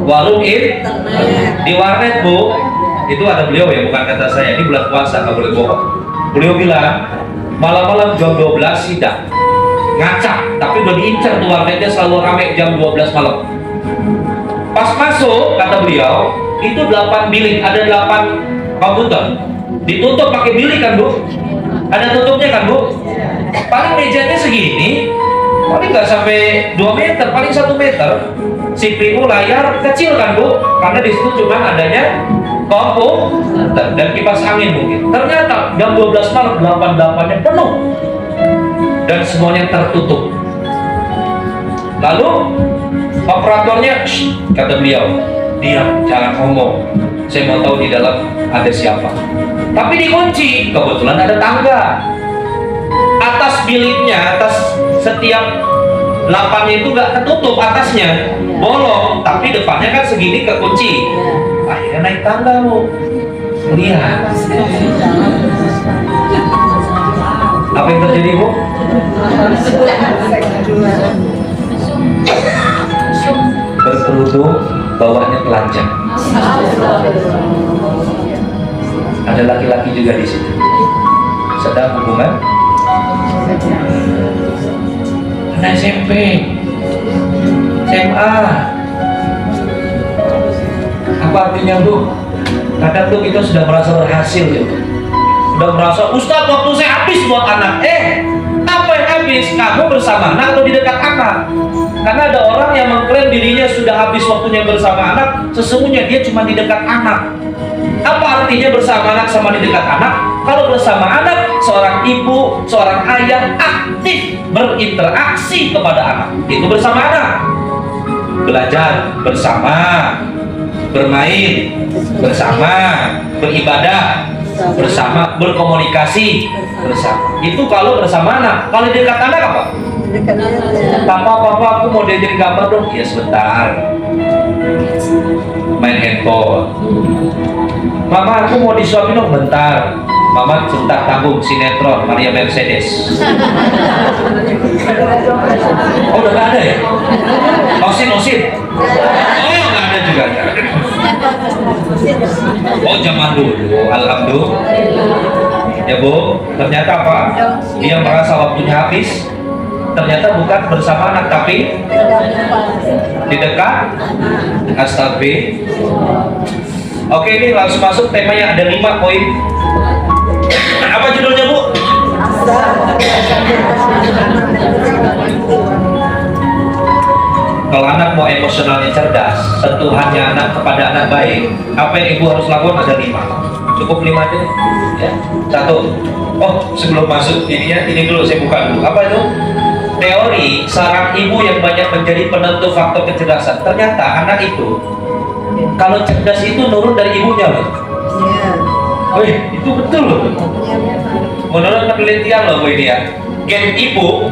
Warung di warnet Bu, itu ada beliau ya, bukan kata saya. Ini bulan puasa, nggak boleh bohong. Beliau bilang malam-malam jam 12 sidang, ngacak, tapi udah diincar tuh warnetnya, selalu ramai jam 12 malam. Pas masuk, kata beliau, itu 8 bilik, ada 8 komputer, ditutup pakai bilik kan Bu? Ada tutupnya kan Bu? Paling mejanya segini, paling nggak sampai 2 meter, paling 1 meter. CPU layar kecil kan Bu? Karena di situ cuma adanya komputer dan kipas angin mungkin. Ternyata jam 12 malam 8-8-nya penuh dan semuanya tertutup. Lalu operatornya, kata beliau, diam, jangan ngomong. Saya mau tahu di dalam ada siapa. Tapi dikunci, kebetulan ada tangga. Atas biliknya, atas setiap 8-nya itu gak ketutup atasnya, bolong, tapi depannya kan segini kekunci. Akhirnya naik tangga Bu. Lihat. Apa yang terjadi Bu? Berkerudung, bawahnya telanjang. Ada laki-laki juga di situ. Sedang hubungan anak SMP, SMA. Apa artinya Bu? Kadang tuh kita sudah merasa berhasil gitu. Sudah merasa, Ustadz waktu saya habis buat anak. Apa yang habis? Kamu bersama anak atau di dekat anak? Karena ada orang yang mengklaim dirinya sudah habis waktunya bersama anak, sesungguhnya dia cuma di dekat anak. Apa artinya bersama anak sama di dekat anak? Kalau bersama anak, seorang ibu, seorang ayah aktif berinteraksi kepada anak. Itu bersama anak. Belajar bersama, bermain bersama, beribadah bersama, berkomunikasi bersama. Itu kalau bersama anak. Kalau di dekat anak apa? Papa, aku mau diajarin gambar dong. Ya sebentar. Main handphone. Mama, aku mau disuapin dong. Bentar. Mama sebentar tanggung sinetron Maria Mercedes. Oh udah gak ada ya? Osin. Oh gak ada juga. Oh zaman dulu. Alhamdulillah. Ya Bu, ternyata apa? Dia merasa waktunya habis. Ternyata bukan bersama anak, tapi di dekat. Astagfirullah. Oke, ini langsung masuk temanya, ada 5 poin. Apa judulnya Bu? Kalau anak mau emosionalnya cerdas, sentuhannya anak kepada anak baik, apa yang ibu harus lakukan? Ada 5. Cukup 5 aja ya. 1. Oh sebelum masuk ininya, ini dulu saya buka dulu. Apa itu? Teori saraf ibu yang banyak menjadi penentu faktor kecerdasan. Ternyata anak itu kalau cerdas itu nurun dari ibunya loh. Wih, itu betul loh. Menurut penelitian loh Bu ini ya. Gen ibu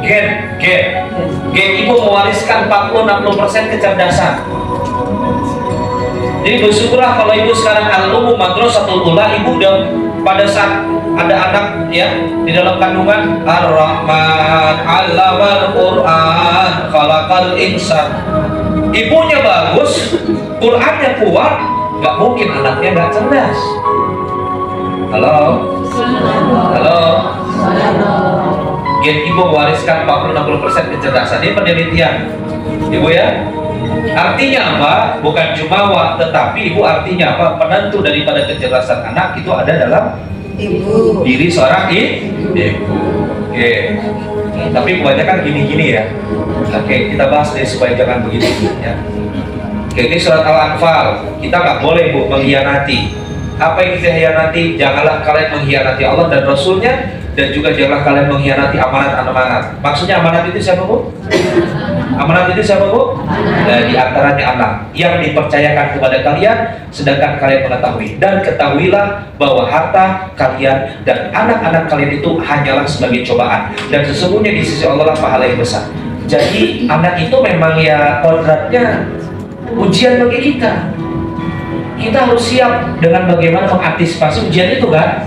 mewariskan 40-60% kecerdasan. Jadi bersyukurlah kalau ibu sekarang al-umum madrasatul ula, ibu udah pada saat ada anak ya di dalam kandungan Ar-Rahman 'allamal Qur'an khalaqal insan. Ibunya bagus, Qur'annya kuat, nggak mungkin anaknya nggak cerdas. Halo. Gen ibu mewariskan 40-60% kecerdasan. Ini penelitian ibu ya. Artinya apa? Bukan jumawa, tetapi ibu artinya apa? Penentu daripada kecerdasan anak itu ada dalam Ibu. diri seorang ibu. Oke. Tapi kebanyakan gini-gini ya. Oke, kita bahas deh supaya jangan begitu ya. Oke, ini surat Al-Anfal. Kita nggak boleh Bu mengkhianati. Apa yang kita hianati? Janganlah kalian mengkhianati Allah dan Rasulnya, dan juga janganlah kalian mengkhianati amanat-amanat. Maksudnya amanat itu siapa Bu? Amanat itu siapa Bu? Nah, di antaranya anak yang dipercayakan kepada kalian, sedangkan kalian mengetahui. Dan ketahuilah bahwa harta kalian dan anak-anak kalian itu hanyalah sebagai cobaan, dan sesungguhnya di sisi Allah lah pahala yang besar. Jadi anak itu memang ya kodratnya ujian bagi kita. Kita harus siap dengan bagaimana mengantisipasi ujian itu kan.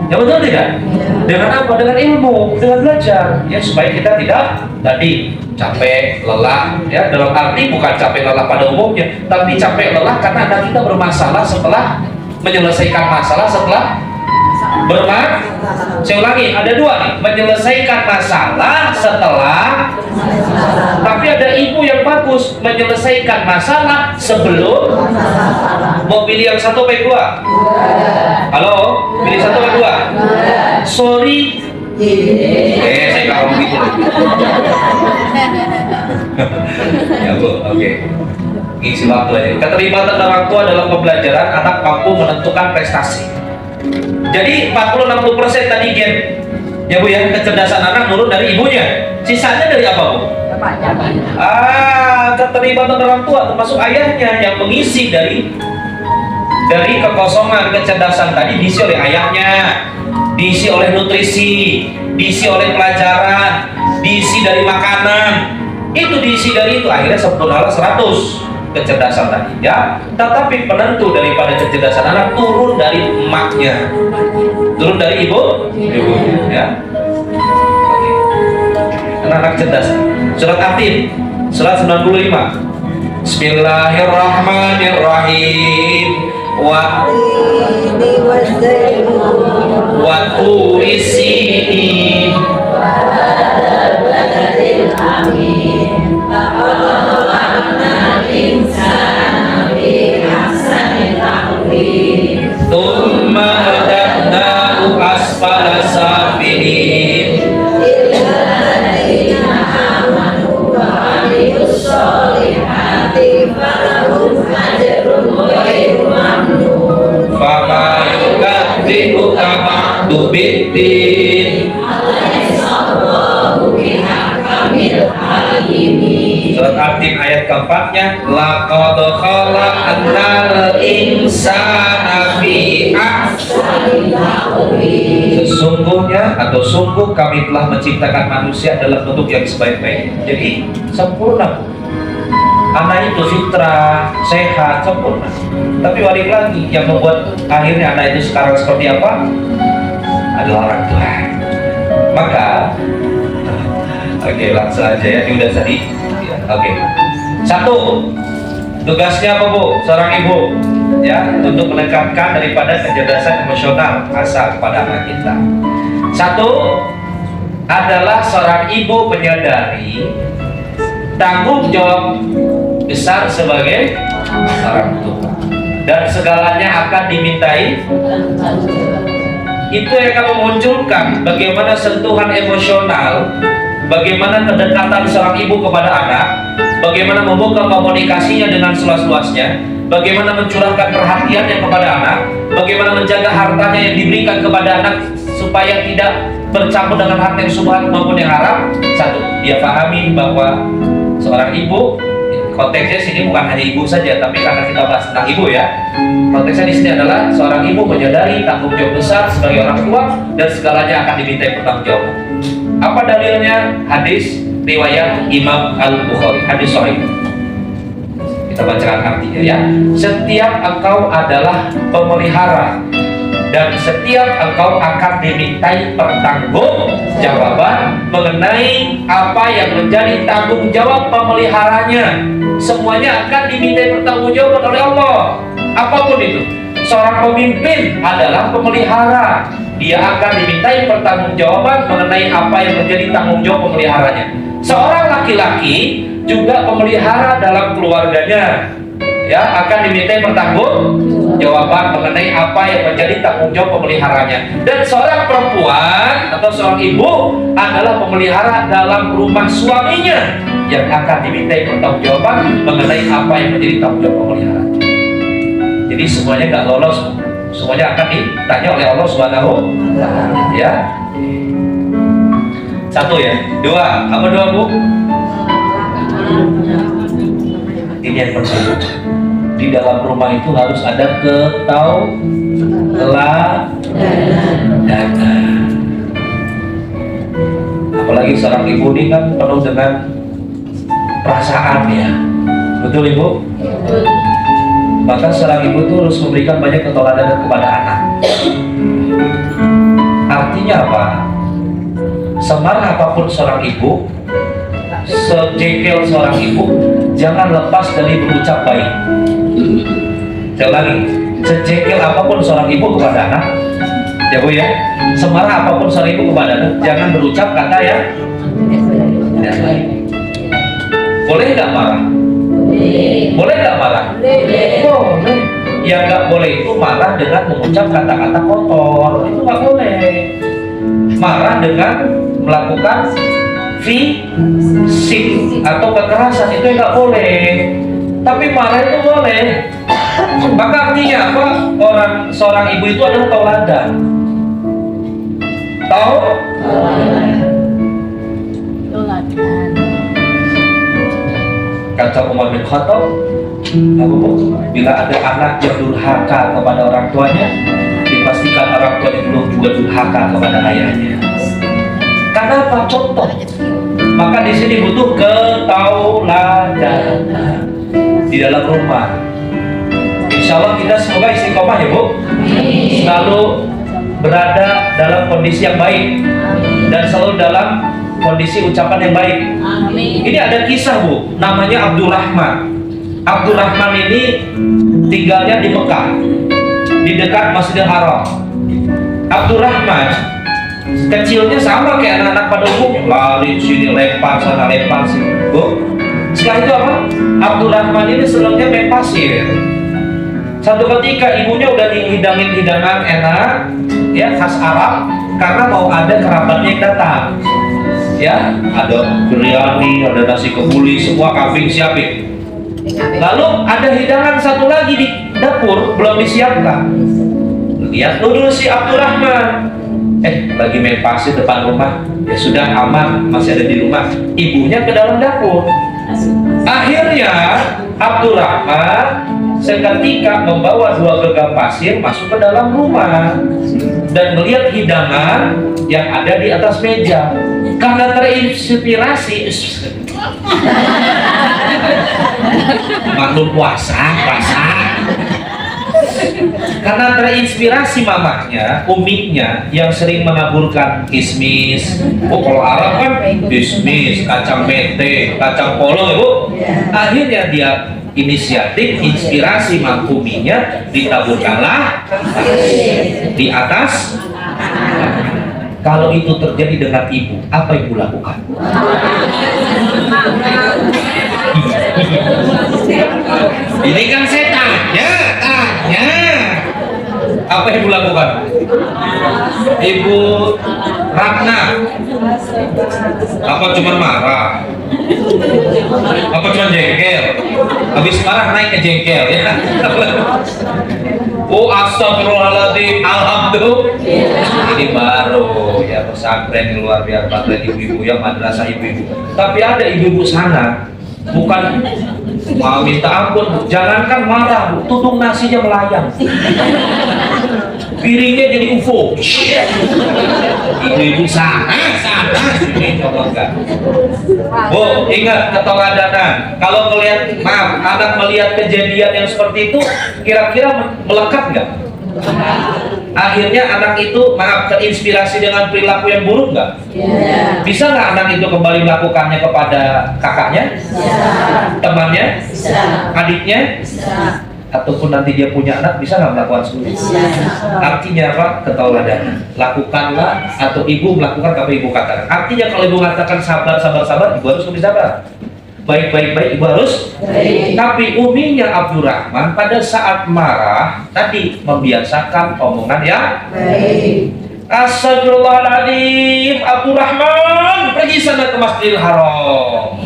Ya betul tidak? Dengan apa? Dengan ilmu, dengan belajar. Ya supaya kita tidak tadi capek, lelah. Ya dalam arti bukan capek lelah pada umumnya, tapi capek lelah karena anak kita bermasalah setelah menyelesaikan masalah setelah saya ulangi, ada dua nih, menyelesaikan masalah setelah, tapi ada ibu yang bagus menyelesaikan masalah sebelum. Mau pilih yang satu apa yang dua? Halo, pilih satu apa dua? Sorry, saya nggak mau gitu. Ya bu, oke. Ngisi waktu aja. Keterlibatan orang tua dalam pembelajaran anak mampu menentukan prestasi. Jadi 40-60% tadi Gen, ya bu ya, kecerdasan anak nurun dari ibunya. Sisanya dari apa bu? Keterlibatan orang tua termasuk ayahnya yang mengisi dari kekosongan kecerdasan tadi, diisi oleh ayahnya, diisi oleh nutrisi, diisi oleh pelajaran, diisi dari makanan. Itu diisi dari itu akhirnya sempurnalah 100 kecerdasan tadi ya. Tetapi penentu daripada kecerdasan anak turun dari emaknya, turun dari ibunya ya. Anak cerdas. Surat Atin surat 95. Bismillahirrahmanirrahim. Wa turisini Thumma radadnahu asfala safilin. Fama yukadzibuka ba'du biddin. Surat Atin ayat keempatnya, laqad khalaqnal insana fi ahsani taqwim. Sesungguhnya atau sungguh kami telah menciptakan manusia dalam bentuk yang sebaik-baiknya. Jadi sempurna. Anak itu fitrah, sehat, sempurna. Tapi balik lagi, yang membuat akhirnya anak itu sekarang seperti apa adalah orang tua. Maka oke, langsung aja ya, ini udah tadi ya, oke. Satu, tugasnya apa bu? Seorang ibu ya, untuk menekankan daripada kecerdasan emosional asa kepada anak kita. Satu adalah seorang ibu menyadari tanggung jawab besar sebagai orang tua dan segalanya akan dimintai. Itu yang akan memunculkan bagaimana sentuhan emosional, bagaimana kedekatan seorang ibu kepada anak, bagaimana membuka komunikasinya dengan seluas-luasnya, bagaimana mencurahkan perhatiannya kepada anak, bagaimana menjaga hartanya yang diberikan kepada anak supaya tidak bercampur dengan harta yang subhat maupun yang haram. Satu, dia pahami bahwa seorang ibu, konteksnya sini bukan hanya ibu saja, tapi karena kita bahas tentang ibu ya, konteksnya di sini adalah seorang ibu menyadari tanggung jawab besar sebagai orang tua dan segalanya akan dimintai pertanggungjawaban. Apa dalilnya? Hadis riwayat Imam Al-Bukhari, hadis sahih. Kita bacakan artinya ya. Setiap engkau adalah pemelihara dan setiap engkau akan dimintai pertanggungjawaban mengenai apa yang menjadi tanggung jawab pemeliharanya. Semuanya akan dimintai pertanggungjawaban oleh Allah. Apapun itu. Seorang pemimpin adalah pemelihara. Dia akan dimintai pertanggungjawaban mengenai apa yang menjadi tanggung jawab pemeliharanya. Seorang laki-laki juga pemelihara dalam keluarganya, ya, akan dimintai pertanggungjawaban mengenai apa yang menjadi tanggung jawab pemeliharanya. Dan seorang perempuan atau seorang ibu adalah pemelihara dalam rumah suaminya yang akan dimintai pertanggungjawaban mengenai apa yang menjadi tanggung jawab pemeliharanya. Jadi semuanya nggak lolos, semuanya akan ditanya oleh Allah Subhanahu wa Ta'ala, ya. Satu ya, dua, apa dua bu? Ini yang penting. Di dalam rumah itu harus ada ketauladanan. Apalagi seorang ibu ini kan penuh dengan perasaan ya, betul ibu? Maka seorang ibu itu harus memberikan banyak ketauladanan kepada anak. Artinya apa? Semarah apapun seorang ibu, sejengkel seorang ibu, jangan lepas dari berucap baik. Saya ulangi, sejengkel apapun seorang ibu kepada anak, ya Bu ya, semarah apapun seorang ibu kepada anak, jangan berucap kata ya tidak baik. Boleh nggak marah? Boleh nggak marah? Boleh. Yang nggak boleh itu marah dengan mengucap kata-kata kotor, itu nggak boleh. Marah dengan melakukan fisik atau kekerasan, itu nggak boleh. Tapi marah itu boleh. Maka artinya apa? Seorang ibu itu adalah tauladan. Kata Umar bin Khattab, bila ada anak yang durhaka kepada orang tuanya, dipastikan orang tuanya belum juga durhaka kepada ayahnya. Karena apa? Contoh. Maka di sini butuh ketauladanan di dalam rumah. Insya Allah kita semoga istiqomah ya Bu, selalu berada dalam kondisi yang baik dan selalu dalam kondisi ucapan yang baik. Ini ada kisah Bu, namanya Abdurrahman. Abdurrahman ini tinggalnya di Mekah, di dekat Masjidil Haram. Abdurrahman kecilnya sama kayak anak-anak pada umumnya, lari sini lempar sana lempar sini Bu. Setelah itu apa? Abdurrahman ini senangnya main pasir. Satu ketika ibunya udah dihidangin hidangan enak ya, khas Arab, karena mau ada kerabatnya yang datang ya, ada biryani, ada nasi kebuli, semua kambing siapin. Lalu ada hidangan satu lagi di dapur belum disiapkan. Lihat dulu si Abdurrahman, lagi main pasir depan rumah, ya sudah aman, masih ada di rumah. Ibunya ke dalam dapur. Akhirnya Abdurrahman seketika membawa 2 genggam pasir masuk ke dalam rumah dan melihat hidangan yang ada di atas meja. Karena terinspirasi maklum puasa. Karena terinspirasi mamahnya, uminya yang sering menaburkan kismis. Kalau Arab kan kismis, kacang mete, kacang polo ya Bu. Akhirnya dia inisiatif, inspirasi uminya, ditaburkanlah di atas. Kalau itu terjadi dengan ibu, apa ibu lakukan? Ini kan saya tanya. Apa ibu lakukan? Ibu Ratna, apa cuma marah? Apa cuma jengkel? Habis marah naik ke jengkel ya? Oh astagfirullahaladzim, alhamdulillah. Ini baru ya pesantren luar biasa, ibu-ibu yang madrasah ibu-ibu. Tapi ada ibu-ibu sana bukan mau minta ampun, jangankan marah Bu, tutung nasinya melayang, piringnya jadi UFO. Ibu-ibu sana sini coba enggak. Bu, ingat keteladanan. Kalau melihat, maaf, anak melihat kejadian yang seperti itu, kira-kira melekat nggak? Akhirnya anak itu, maaf, terinspirasi dengan perilaku yang buruk nggak? Bisa nggak anak itu kembali melakukannya kepada kakaknya, temannya, adiknya, ataupun nanti dia punya anak, bisa nggak melakukan seperti itu? Artinya apa? Ketauladanan. Lakukanlah, atau ibu melakukan apa ibu katakan. Artinya kalau ibu mengatakan sabar, ibu harus lebih sabar. Baik, ibu harus. Tapi uminya Abdurrahman pada saat marah tadi membiasakan omongan ya. Astagfirullahaladzim, Abdurrahman, pergi sana ke Masjidil Haram.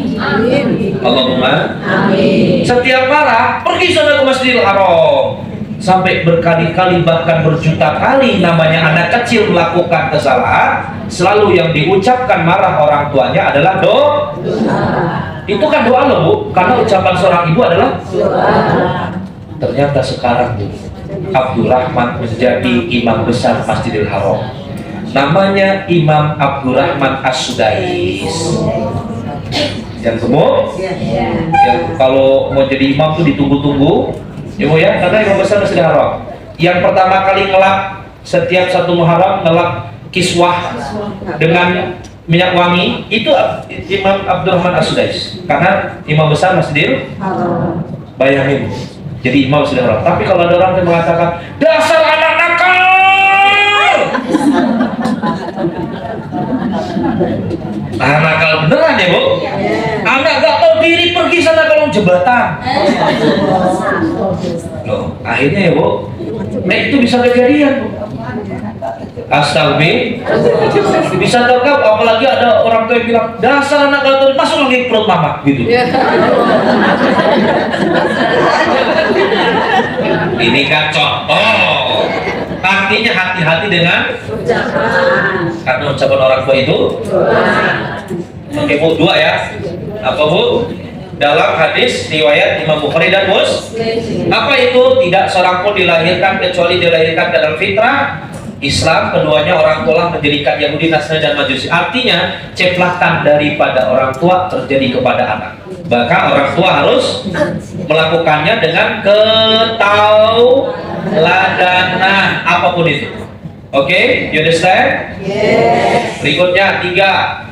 Allahumma amin. Setiap marah, pergi sana ke Masjidil Haram. Sampai berkali-kali, bahkan berjuta kali namanya anak kecil melakukan kesalahan, selalu yang diucapkan marah orang tuanya adalah doa. Itu kan doa loh Bu, karena ucapan seorang ibu adalah doa. Ternyata sekarang Bu, Abdurrahman menjadi imam besar Masjidil Haram. Namanya Imam Abdurrahman As-Sudais. Yang gemuk, yang kalau mau jadi imam tuh ditunggu-tunggu, ya Bu ya, karena imam besar Masjidil Haram. Yang pertama kali ngelap setiap satu Muharram, ngelap kiswah dengan minyak wangi itu Imam Abdurrahman As-Sudais, karena imam besar Masjidil bayangin, jadi imam sudah orang. Tapi kalau ada orang yang mengatakan dasar anak nakal, nakal beneran ya bu, anak gak tahu diri pergi sana kolong jembatan. Loh, akhirnya ya bu, nah itu bisa kejadian bu. Astagfirullah, bisa terkap, apalagi ada orang tua yang bilang dasar anak gatel masuk lagi ke perut mama gitu. Ini kan contoh, artinya hati-hati dengan karena ucapan orang tua itu. Oke bu, dua ya, apa bu? Dalam hadis riwayat Imam Bukhari dan Muslim, apa itu? Tidak seorang pun dilahirkan kecuali dilahirkan dalam fitrah Islam, keduanya orang tua mendirikan Yahudi, Nasrani dan Majusi. Artinya ceplakan daripada orang tua terjadi kepada anak. Maka orang tua harus melakukannya dengan ketauladanan apapun itu. Oke, you understand? Yes. Berikutnya tiga.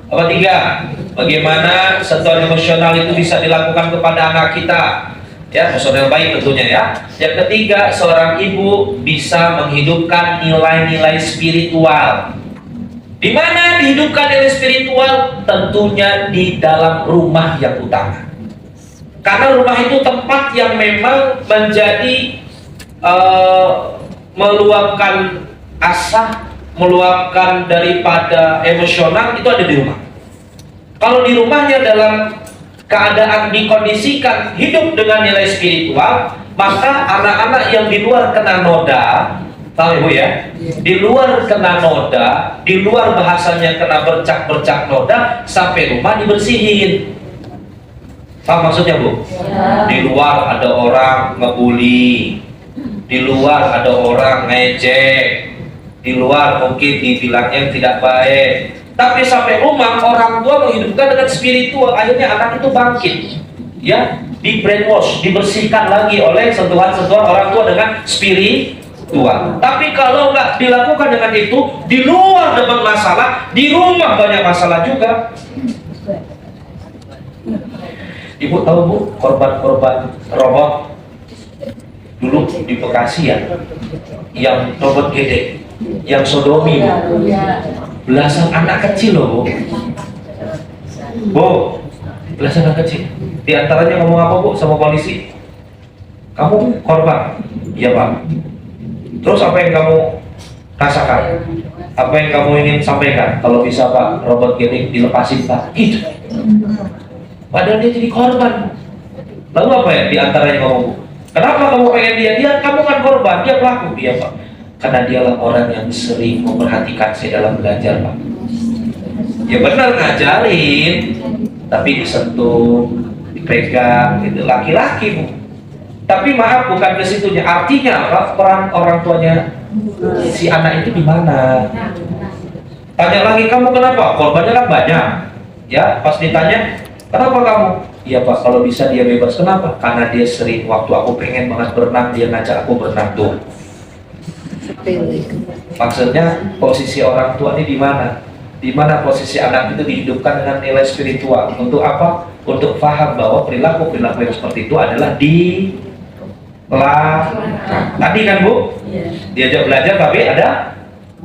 Apa tiga? Bagaimana sentuhan emosional itu bisa dilakukan kepada anak kita? Ya, emosional baik tentunya ya. Yang ketiga, seorang ibu bisa menghidupkan nilai-nilai spiritual. Di mana dihidupkan nilai spiritual? Tentunya di dalam rumah yang utama. Karena rumah itu tempat yang memang menjadi meluapkan asa, meluapkan daripada emosional itu ada di rumah. Kalau di rumahnya dalam keadaan dikondisikan hidup dengan nilai spiritual, maka anak-anak yang di luar kena noda, tahu ibu ya, di luar kena noda, di luar bahasanya kena bercak-bercak noda, sampai rumah dibersihin. Paham maksudnya bu? Di luar ada orang ngebully, di luar ada orang ngejek, di luar mungkin dibilangnya tidak baik. Tapi sampai rumah orang tua menghidupkan dengan spiritual, akhirnya anak itu bangkit, ya, di brainwash, dibersihkan lagi oleh sentuhan-sentuhan orang tua dengan spiritual. Tapi kalau nggak dilakukan dengan itu, di luar dapat masalah, di rumah banyak masalah juga. Ibu tahu bu, korban-korban robot dulu di Bekasi ya, yang robot gede, yang sodomi bu. Belasan anak kecil loh bu, belasan anak kecil. Di antaranya ngomong apa bu sama polisi? Kamu korban? Iya pak. Terus apa yang kamu rasakan? Apa yang kamu ingin sampaikan? Kalau bisa pak, robot gini dilepasin pak. Gitu. Padahal dia jadi korban. Lalu apa ya di antaranya ngomong bu? Kenapa kamu pengen dia? Kamu kan korban, dia pelaku. Iya pak. Karena dialah orang yang sering memperhatikan saya dalam belajar pak. Ya benar ngajarin, tapi disentuh, dipegang, gitu. Laki-laki bu. Tapi maaf bukan ke situnya. Artinya apa? Peran orang tuanya si anak itu di mana? Tanya lagi, kamu kenapa? Korbannya kan banyak. Ya pas ditanya, kenapa kamu? Iya pak, kalau bisa dia bebas. Kenapa? Karena dia sering, waktu aku pengen banget berenang, dia ngajak aku berenang tuh. Maksudnya posisi orang tua ini di mana? Di mana posisi anak itu dihidupkan dengan nilai spiritual? Untuk apa? Untuk paham bahwa perilaku-perilaku yang seperti itu adalah dilarang. Tadi kan bu, diajak belajar tapi ada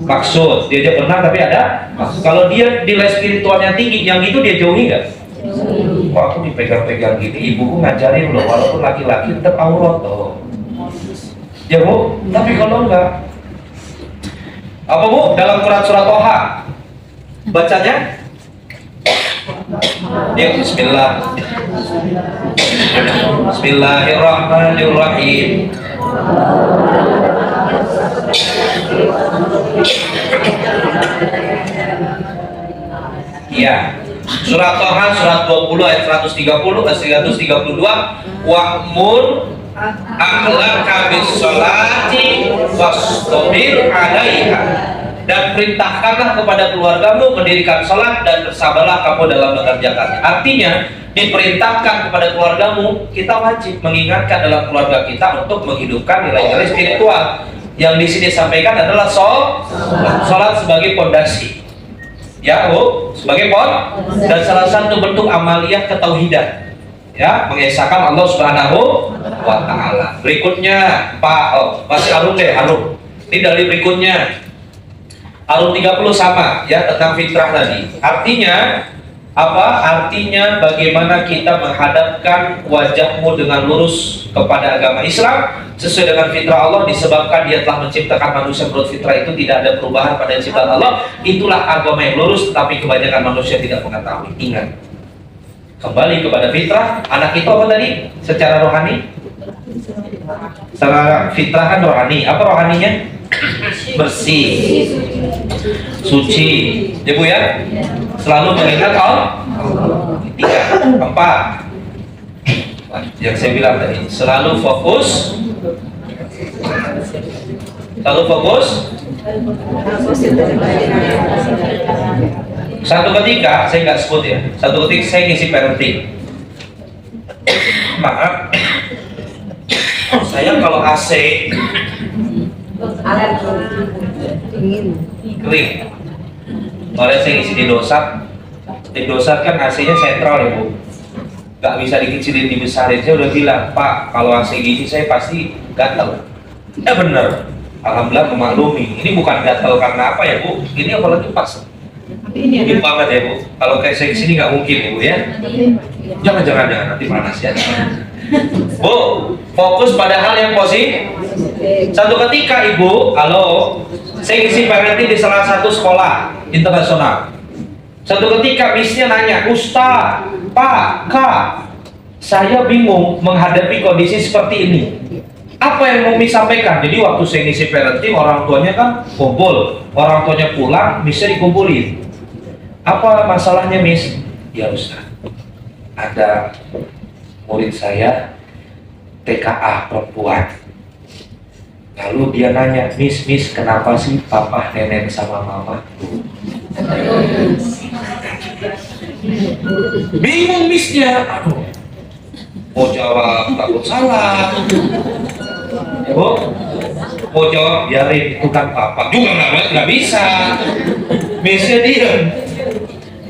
maksud, diajak berenang tapi ada maksud. Kalau dia nilai spiritualnya tinggi, yang itu dia jauhi nggak? Kok aku dipegang-pegang gini, ibuku ngajarin loh, walaupun laki-laki tetap aurat loh. Ya bu, tapi kalau enggak, apa bu? Dalam surat Toha bacanya ya bismillah. Bismillahirrahmanirrahim. Ya, surat Toha surat 20 ayat 130 dan 132, wa'mur akhlaka bis-sholati wastabir 'alaiha, dan perintahkanlah kepada keluargamu mendirikan salat dan bersabarlah kamu dalam mengerjakannya. Artinya diperintahkan kepada keluargamu, kita wajib mengingatkan dalam keluarga kita untuk menghidupkan nilai-nilai spiritual. Yang di sini disampaikan adalah sholat sebagai pondasi. Ya, Bu, sebagai dan salah satu bentuk amaliyah ketauhidan. Ya, mengesahkan Allah Subhanahu wa taala. Berikutnya, Pak, masih Arun deh, Arun. Ini dari berikutnya. Arun 30 sama ya, tentang fitrah tadi. Artinya apa? Artinya bagaimana kita menghadapkan wajahmu dengan lurus kepada agama Islam sesuai dengan fitrah Allah, disebabkan Dia telah menciptakan manusia menurut fitrah itu, tidak ada perubahan pada ciptaan Allah. Itulah agama yang lurus, tetapi kebanyakan manusia tidak mengetahui. Ingat, kembali kepada fitrah. Anak itu apa tadi? Secara rohani? Secara fitrah kan rohani. Apa rohaninya? Bersih, suci, ya Bu ya. Selalu mengingat Allah. 3, 4. Yang saya bilang tadi, selalu fokus. Satu ketika, saya nggak sebut ya. Satu ketika saya ngisi parenting. Maaf, saya kalau AC kering. Kemarin saya ngisi di Indosat kan AC-nya sentral ya Bu, nggak bisa dikecilin dibesarin. Saya udah bilang, Pak, kalau AC gini saya pasti gatal. Ya bener, alhamdulillah memaklumi. Ini bukan gatal karena apa ya Bu, ini apalagi pas ini banget ya Bu. Kalau kayak saya kesini nggak mungkin ya Bu ya. Jangan nanti panas ya. Bu, fokus pada hal yang positif. Satu ketika Ibu, halo, saya ngisi parenting di salah satu sekolah internasional. Satu ketika misnya nanya, Ustaz, Pak, Kak, saya bingung menghadapi kondisi seperti ini. Apa yang mau Miss sampaikan? Jadi waktu saya ngisi parenting, orang tuanya kan kumpul, orang tuanya pulang, misnya dikumpulin. Apa masalahnya Miss? Ya Ustaz, ada murid saya TKA perempuan. Lalu dia nanya, Miss, kenapa sih papa nenek sama mama? Bingung Missnya, aduh, mau jawab takut salah. Ya Bu, mau jawab biarin itu kan papa juga nggak bisa. Missnya diem.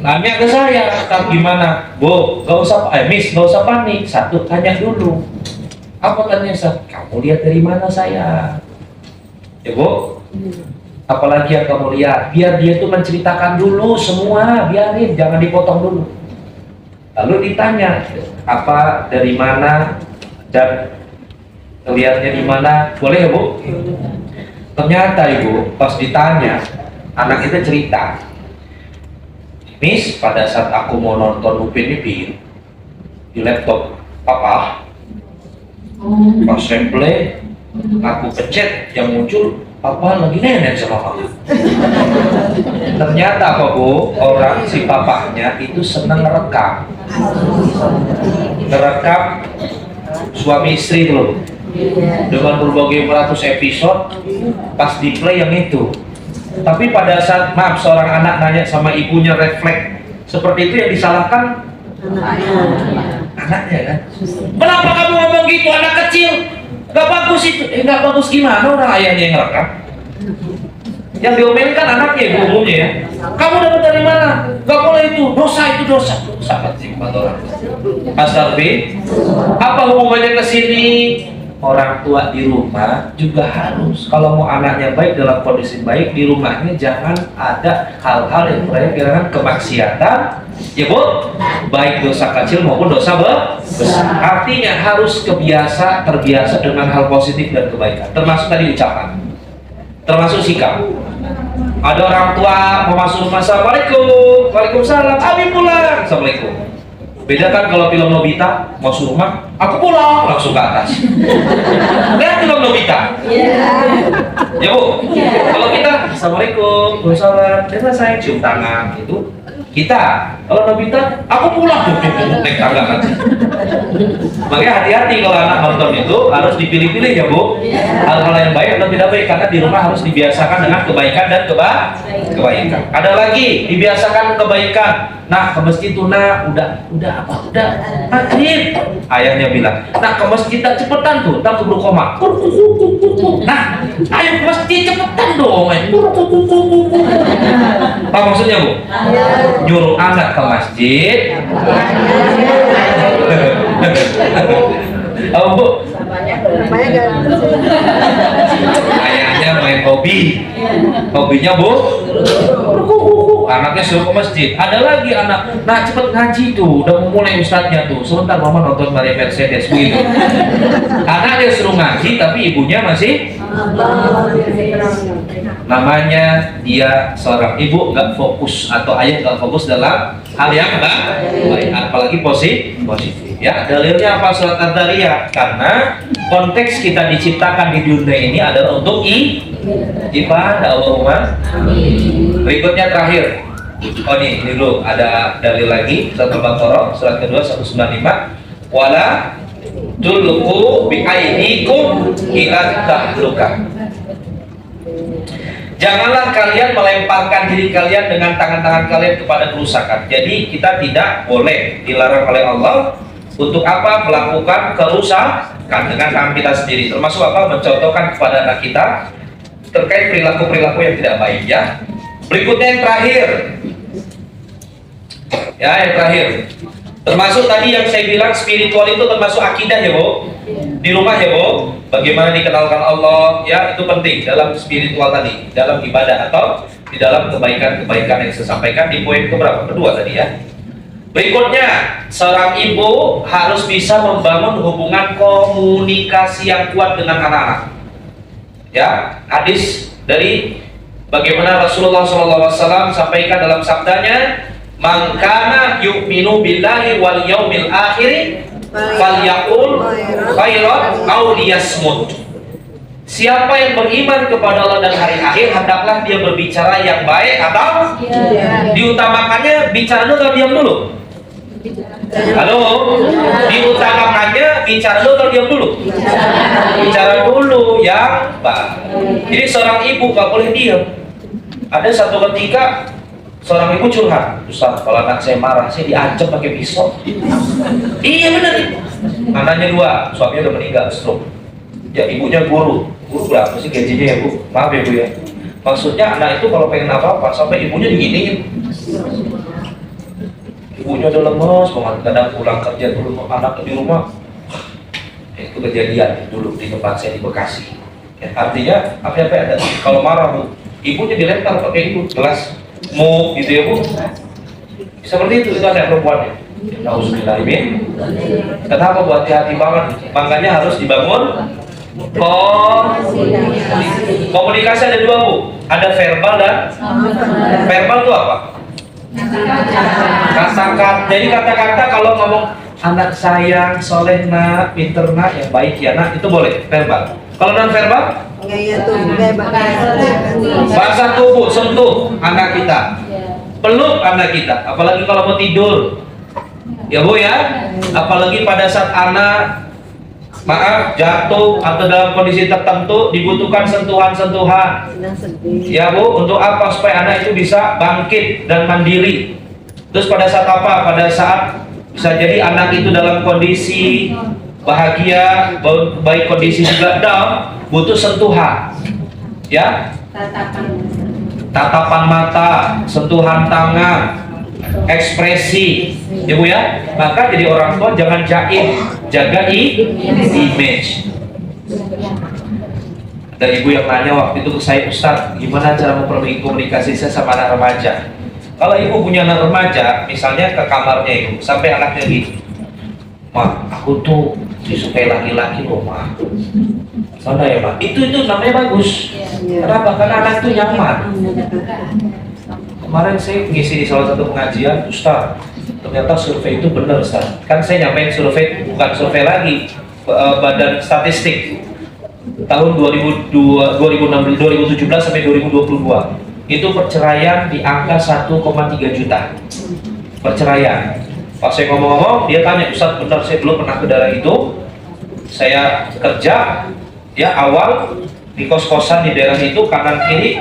Nanya ke saya, tak gimana? Bu, gak usah, Miss, gak usah panik. Satu, tanya dulu. Apa tanya saya? Kamu lihat dari mana saya? Ya Bu, apalagi yang kamu lihat? Biar dia tuh menceritakan dulu semua, biarin, jangan dipotong dulu. Lalu ditanya, apa, dari mana, dan lihatnya di mana? Boleh ya Bu? Ternyata Ibu, pas ditanya, anak itu cerita, Miss, pada saat aku mau nonton Upin Ipin di laptop papa, pas saya play, aku pencet, yang muncul papa lagi nenek sama mama. Ternyata apa Bu, orang si papahnya itu senang ngerekam suami istri itu loh, dengan berbagai ratus episode. Pas di play yang itu, tapi pada saat maaf seorang anak nanya sama ibunya, refleks seperti itu yang disalahkan anaknya kan. Kenapa kamu ngomong gitu, anak kecil? Gak bagus itu. Gak bagus gimana, orang ayahnya yang ngerekam. Yang diomelin kan anaknya ibu umumnya ya. Kamu dapat dari mana? Gak boleh itu, dosa itu dosa. Sangat singkat orang. Astagfirullah. Apa hubungannya ke sini? Orang tua di rumah juga harus, kalau mau anaknya baik dalam kondisi baik, di rumahnya jangan ada hal-hal yang berkaitan kemaksiatan, ya Bu, baik dosa kecil maupun dosa besar. Artinya harus terbiasa dengan hal positif dan kebaikan, termasuk tadi ucapan, termasuk sikap. Ada orang tua mau masuk rumah, Assalamualaikum, Waalaikumsalam, Abi pulang, Assalamualaikum. Beda kan kalau film Nobita, masuk rumah, aku pulang, langsung ke atas. Lihat film Nobita. Ya Bu, kalau kita, Assalamualaikum, Waalaikumsalam, terima saya cium tangan, gitu. Kita, kalau Nobita, aku pulang, naik tangga kan. Makanya hati-hati kalau anak nonton itu, harus dipilih-pilih ya Bu. Hal-hal yang baik atau tidak baik, karena di rumah harus dibiasakan dengan kebaikan dan kebaikan. Ada lagi dibiasakan kebaikan. Nah, ke masjid tuh nak, udah maghrib. Ayahnya bilang, nah ke masjid tak cepetan tuh, tak keburu koma. Nah, ayo ke masjid cepetan dong. Apa maksudnya Bu? Nyuruh anak ke masjid. Oh Bu, Namanya gak ayahnya main hobi. Hobinya Bu, anaknya suruh ke masjid. Ada lagi anak, nah cepet ngaji tuh, udah mau mulai ustadznya tuh. Sebentar mama nonton Maria Mercedes gitu. Anaknya suruh ngaji, tapi ibunya masih. Namanya dia seorang ibu nggak fokus atau ayah nggak fokus dalam hal yang baik, apalagi positif. Ya, dalilnya apa surat Ad-Dariyah? Karena konteks kita diciptakan di dunia ini adalah untuk ibadah. Allahumma. Berikutnya terakhir. Oh ini dulu ada dalil lagi surat Al-Baqarah surat kedua 195. Wala tulqu bi aydikum ila tahlukah. Janganlah kalian melemparkan diri kalian dengan tangan-tangan kalian kepada kerusakan. Jadi kita tidak boleh, dilarang oleh Allah untuk apa? Melakukan kerusakan dengan tangan kita sendiri. Termasuk apa? Mencontohkan kepada anak kita terkait perilaku-perilaku yang tidak baik ya. Berikutnya yang terakhir. Ya, yang terakhir. Termasuk tadi yang saya bilang spiritual itu termasuk akidah ya Bu. Di rumah ya Bu, bagaimana dikenalkan Allah ya, itu penting dalam spiritual tadi, dalam ibadah atau di dalam kebaikan-kebaikan yang saya sampaikan di poin keberapa? Kedua tadi ya. Berikutnya, seorang ibu harus bisa membangun hubungan komunikasi yang kuat dengan anak-anak. Ya, hadis dari bagaimana Rasulullah SAW sampaikan dalam sabdanya, "Man kana yu'minu billahi wal yaumil akhir falyaqul khairan aw liyasmut." Siapa yang beriman kepada Allah dan hari akhir, hendaklah dia berbicara yang baik atau diutamakannya bicara dulu atau diam dulu? Halo, diutamakannya bicara dulu atau diam dulu? Bicara dulu ya, Pak. Jadi seorang ibu gak boleh diam. Ada satu ketika seorang ibu curhat, Ustaz, kalau anak saya marah, saya diancam pakai pisau. Iya benar. Anaknya dua, suaminya udah meninggal stroke. Ya ibunya guru berapa sih gajinya ya Bu? Maaf ya Bu ya. Maksudnya anak itu kalau pengen apa-apa sampai ibunya diginiin. Ibunya udah lemes banget, kadang pulang kerja dulu anak di rumah. Itu kejadian dulu di tempat saya di Bekasi. Ya, artinya apa-apa ada. Kalau marah Bu, ibunya dilempar pakai itu gelas mau gitu ya Bu. Seperti itu anak perempuannya. Nauzubillahimin. Kenapa buat hati-hati banget? Makanya harus dibangun komunikasi ada dua Bu. Ada verbal dan verbal itu apa? Kata-kata. Jadi kata-kata kalau ngomong anak sayang, soleh nak, pinter nak, yang baik ya nak, itu boleh verbal. Kalau non verbal? Bahasa tubuh, sentuh anak kita, peluk anak kita, apalagi kalau mau tidur, ya Bu ya. Apalagi pada saat anak jatuh atau dalam kondisi tertentu dibutuhkan sentuhan-sentuhan. Ya Bu, untuk apa? Supaya anak itu bisa bangkit dan mandiri. Terus pada saat apa? Pada saat bisa jadi anak itu dalam kondisi bahagia, baik kondisi juga down, butuh sentuhan. Ya. Tatapan mata, sentuhan tangan, ekspresi, ya Bu ya. Maka jadi orang tua jangan jaim, jaga image. Ada ibu yang nanya waktu itu ke saya, Ustaz, gimana cara memperbaiki komunikasi saya sama anak remaja? Kalau ibu punya anak remaja, misalnya ke kamarnya ibu, sampai anaknya gitu, "Ma, aku tuh disukai laki-laki loh, Ma." Sana ya, Ma. Itu namanya bagus. Kenapa? Karena anak itu nyaman. Kemarin saya ngisi di salah satu pengajian, Ustaz, ternyata survei itu benar, Ustaz. Kan saya nyampein survei, bukan survei lagi, Badan Statistik tahun 2017 sampai 2022. Itu perceraian di angka 1,3 juta perceraian. Pas saya ngomong-ngomong, dia tanya, Ustaz, benar saya belum pernah ke daerah itu. Saya kerja ya awal di kos-kosan di daerah itu, kanan kiri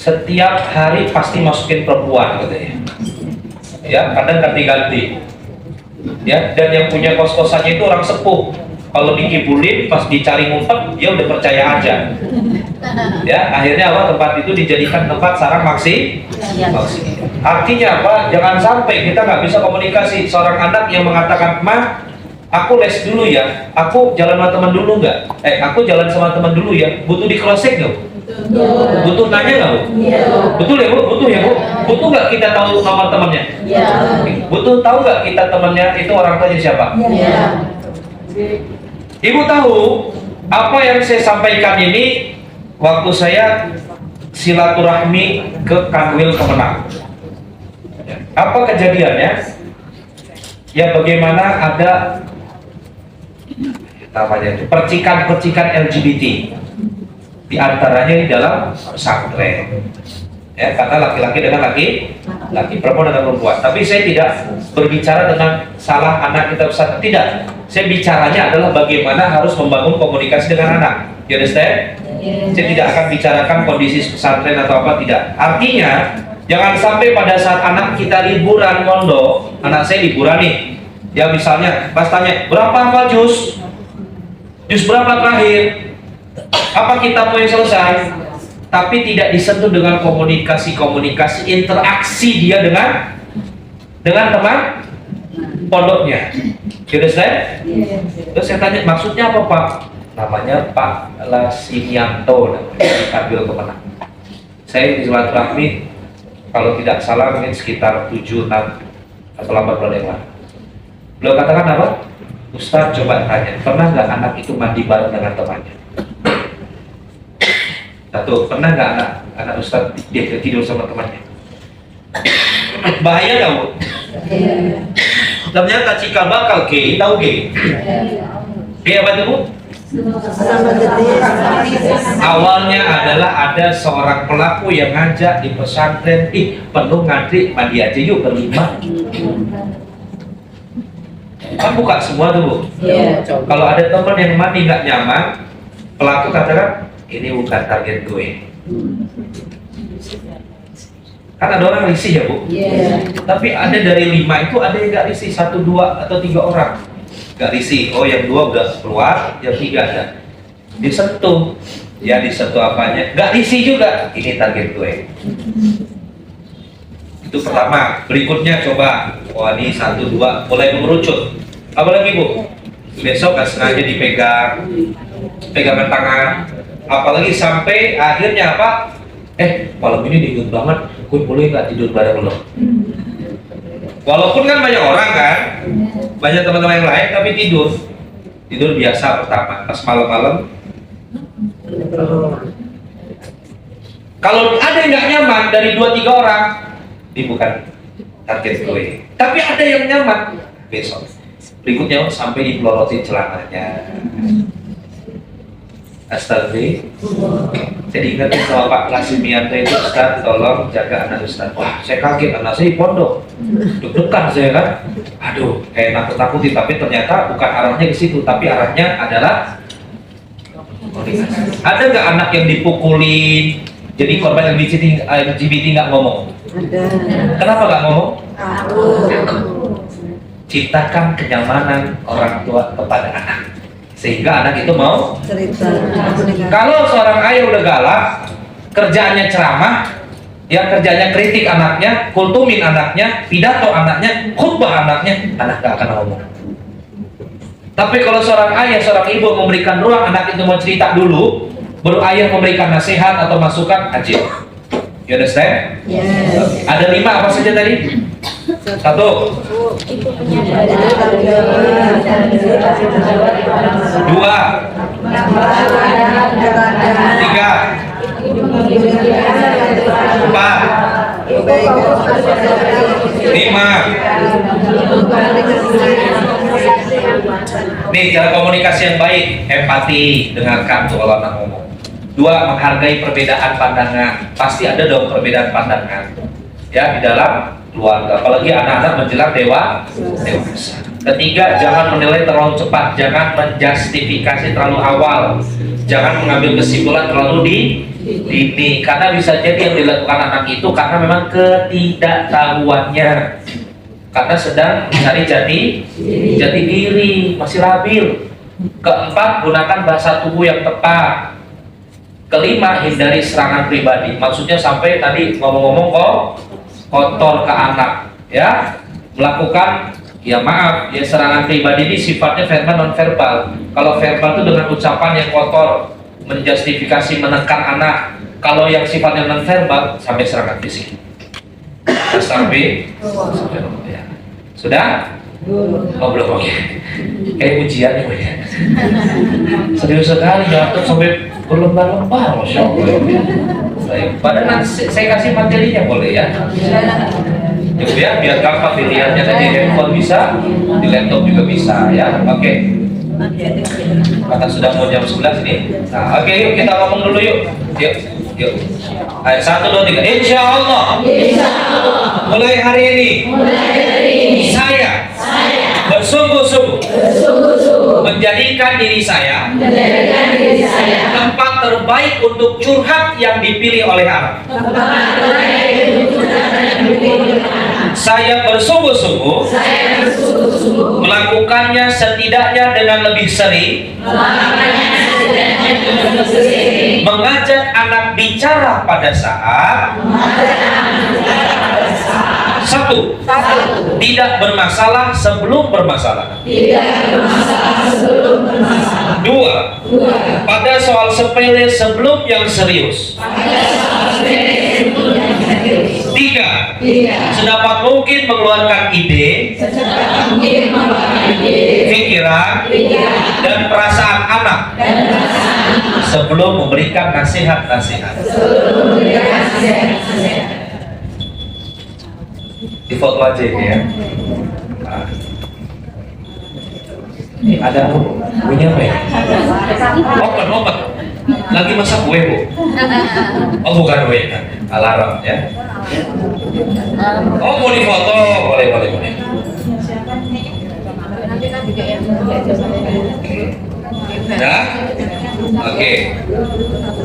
setiap hari pasti masukin perempuan katanya. Ya, kadang ganti-ganti. Ya, dan yang punya kos-kosannya itu orang sepuh. Kalau dikibulin, pas dicari ngumpet, dia udah percaya aja. Ya, akhirnya apa? Tempat itu dijadikan tempat sarang maksi. Artinya apa? Jangan sampai kita nggak bisa komunikasi. Seorang anak yang mengatakan, "Ma, aku les dulu ya. Aku jalan sama teman dulu nggak? Aku jalan sama teman dulu ya." Butuh di cross-check nggak? Butuh nanya nggak, Bu? Betul ya, Bu? Butuh ya, Bu? Butuh nggak kita tahu nomor temannya? Butuh tahu nggak kita temannya itu orang tuanya siapa? Ibu tahu apa yang saya sampaikan ini waktu saya silaturahmi ke Kanwil Kemenang. Apa kejadiannya? Ya bagaimana ada namanya percikan-percikan LGBT di antaranya di dalam pesantren. Ya, karena laki-laki dengan laki, perempuan dengan perempuan. Tapi saya tidak berbicara tentang salah anak kita pesantren, tidak. Saya bicaranya adalah bagaimana harus membangun komunikasi dengan anak. You understand? Saya tidak akan bicarakan kondisi pesantren atau apa, tidak. Artinya, jangan sampai pada saat anak kita liburan mondok, anak saya liburan nih. Ya misalnya, pas tanya, berapa hafal juz? Juz berapa terakhir? Apa kitabmu yang selesai? Tapi tidak disentuh dengan komunikasi interaksi dia dengan teman pondoknya. You understand? Terus saya tanya, maksudnya apa Pak? Namanya Pak Lasinianto, Kanwil Kemenang. Saya di silaturahmi, kalau tidak salah mungkin sekitar 7, 6 atau 8 bulan yang lalu. Beliau katakan apa? Ustaz, coba tanya, pernah nggak anak itu mandi bareng dengan temannya? Satu, pernah nggak anak Ustaz dia tidur sama temannya? Bahaya nggak, Bu? Ternyata cikal bakal gay, tahu gay? Gay apa itu, Bu? Awalnya adalah ada seorang pelaku yang ngajak di pesantren, penuh ngantri, mandi aja yuk berlima. Kan buka semua tuh, Bu. Kalau ada teman yang mandi nggak nyaman, pelaku katakan, ini bukan target gue. Kan ada orang risih ya, Bu. Tapi ada dari 5 itu ada yang nggak risih, 1, 2 atau 3 orang nggak risih. Oh, yang 2 udah keluar, yang 3 ada. Disentuh, ya disentuh apanya? Nggak risih juga. Ini target gue. Itu pertama. Berikutnya coba, wah ini 1, 2 mulai mengerucut. Apalagi, Bu? Besok nggak sengaja dipegang, pegangan tangan. Apalagi sampai akhirnya apa? Malam ini dingin banget, gue boleh nggak tidur bareng lo? Walaupun kan banyak orang kan, banyak teman-teman yang lain, tapi tidur biasa pertama. Pas malam-malam, kalau ada yang nggak nyaman dari 2-3 orang, ini bukan target gue. Tapi ada yang nyaman, besok. Berikutnya sampai dipelorotin celananya. Astagfirullah. Jadi ingatin sama Pak Lasimianto itu, Ustaz tolong jaga anak Ustaz. Wah, saya kaget, anak saya di pondok. Deg-degan saya kan. Aduh, kayak nakut-nakutin, tapi ternyata bukan arahnya ke situ, tapi arahnya adalah ada nggak anak yang dipukulin jadi korban LGBT nggak ngomong? Ada. Kenapa nggak ngomong? Takut. Ciptakan kenyamanan orang tua kepada anak, sehingga anak itu mau Cerita. Kalau seorang ayah udah galak, kerjaannya ceramah, ya kerjanya kritik anaknya, kultumin anaknya, pidato anaknya, khutbah anaknya, anak gak akan ngomong. Tapi kalau seorang ayah, seorang ibu memberikan ruang anak itu mau cerita dulu, baru ayah memberikan nasihat atau masukan, ajib. You understand? Yes. Ada 5 apa saja tadi? 1. 2. 3. 4. 5. Nih cara komunikasi yang baik, empati, dengarkan tuh kalau anak ngomong. 2. Menghargai perbedaan pandangan. Pasti ada dong perbedaan pandangan ya di dalam keluarga, apalagi anak-anak menjelang dewasa. 3. Jangan menilai terlalu cepat, jangan menjustifikasi terlalu awal, jangan mengambil kesimpulan terlalu dini. Karena bisa jadi yang dilakukan anak itu karena memang ketidaktahuannya, karena sedang mencari jati diri, masih labil. Keempat, gunakan bahasa tubuh yang tepat. Kelima, hindari serangan pribadi. Maksudnya sampai tadi ngomong-ngomong kok kotor ke anak, ya, melakukan, ya maaf, ya serangan pribadi ini sifatnya verbal non verbal. Kalau verbal itu dengan ucapan yang kotor, menjustifikasi, menekan anak. Kalau yang sifatnya non verbal sampai serangan fisik. Sampai ya. Sudah? Oh belum, oke. Kayak ujian nih, ya. Serius sekali jatuh sampai berlembar-lembar, masya Allah. Baik, padahal nanti saya kasih materinya boleh ya. Coba ya, biar gampang dilihatnya di handphone bisa, di laptop juga bisa ya. Oke. Kata sudah mau jam 11 nih. Nah, oke, yuk kita ngomong dulu yuk. Yuk. Ayo, 1, 2, 3. Insya Allah. Mulai hari ini. Saya bersungguh-sungguh menjadikan diri saya tempat terbaik untuk curhat yang dipilih oleh Allah. Saya bersungguh-sungguh melakukannya setidaknya dengan lebih sering, mengajak anak bicara pada saat satu, tidak bermasalah sebelum bermasalah. Dua, pada soal sepele sebelum yang serius. Tiga, sedapat mungkin mengeluarkan ide, pikiran, dan perasaan anak sebelum memberikan nasihat-nasihat. Di foto aja ini ya. Nah. Ini ada kuenya apa ya? Open. Lagi masak kue bu? Oh bukan kue, alarm ya. Oh mau difoto, boleh. Ya, oke.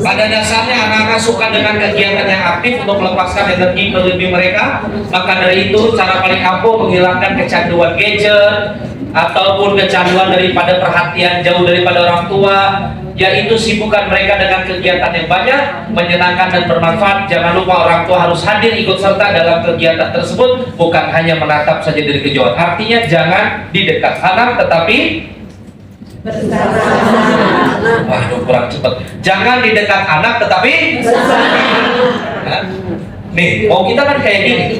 Pada dasarnya anak-anak suka dengan kegiatan yang aktif untuk melepaskan energi berlebih mereka. Maka dari itu cara paling ampuh menghilangkan kecanduan gadget ataupun kecanduan daripada perhatian jauh daripada orang tua, yaitu sibukkan mereka dengan kegiatan yang banyak, menyenangkan dan bermanfaat. Jangan lupa orang tua harus hadir ikut serta dalam kegiatan tersebut, bukan hanya menatap saja dari kejauhan. Artinya jangan di dekat anak tetapi waduh kurang cepat. Jangan di dekat anak tetapi nah, nih, mau kita kan kayak gini,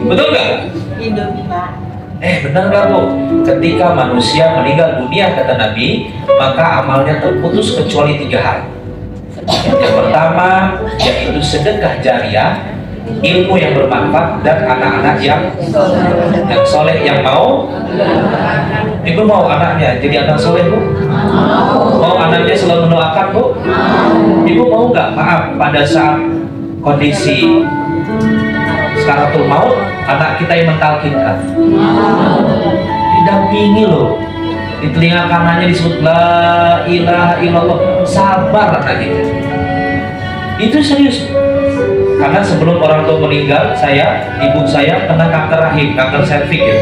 betul nggak? Benar nggak bu? Ketika manusia meninggal dunia kata Nabi, maka amalnya terputus kecuali 3 hal. Yang pertama yaitu sedekah jariah, ilmu yang bermanfaat, dan anak-anak yang soleh yang mau. Ibu mau anaknya jadi anak soleh bu? Mau anaknya selalu mendoakan bu? Ibu mau nggak? Maaf, pada saat kondisi sakaratul maut, anak kita yang mentalkinkan, didampingi loh, di telinga kanannya disebut la ilaha illallah, sabar anak kita. Itu serius. Karena sebelum orang tua meninggal, ibu saya kena kanker rahim, kanker serviks ya.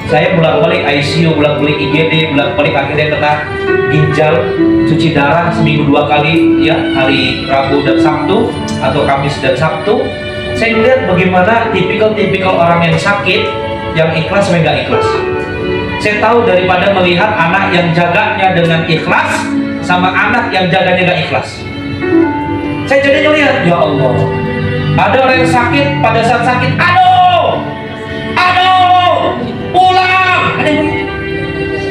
Saya bolak-balik ICU, bolak-balik IGD, bolak-balik akhirnya kena ginjal, cuci darah seminggu 2 kali ya, hari Rabu dan Sabtu atau Kamis dan Sabtu. Saya melihat bagaimana tipikal orang yang sakit, yang ikhlas sama nggak ikhlas. Saya tahu daripada melihat anak yang jaganya dengan ikhlas sama anak yang jaganya nggak ikhlas. Saya jadi melihat, ya Allah, ada orang yang sakit, pada saat sakit, aduh, pulang.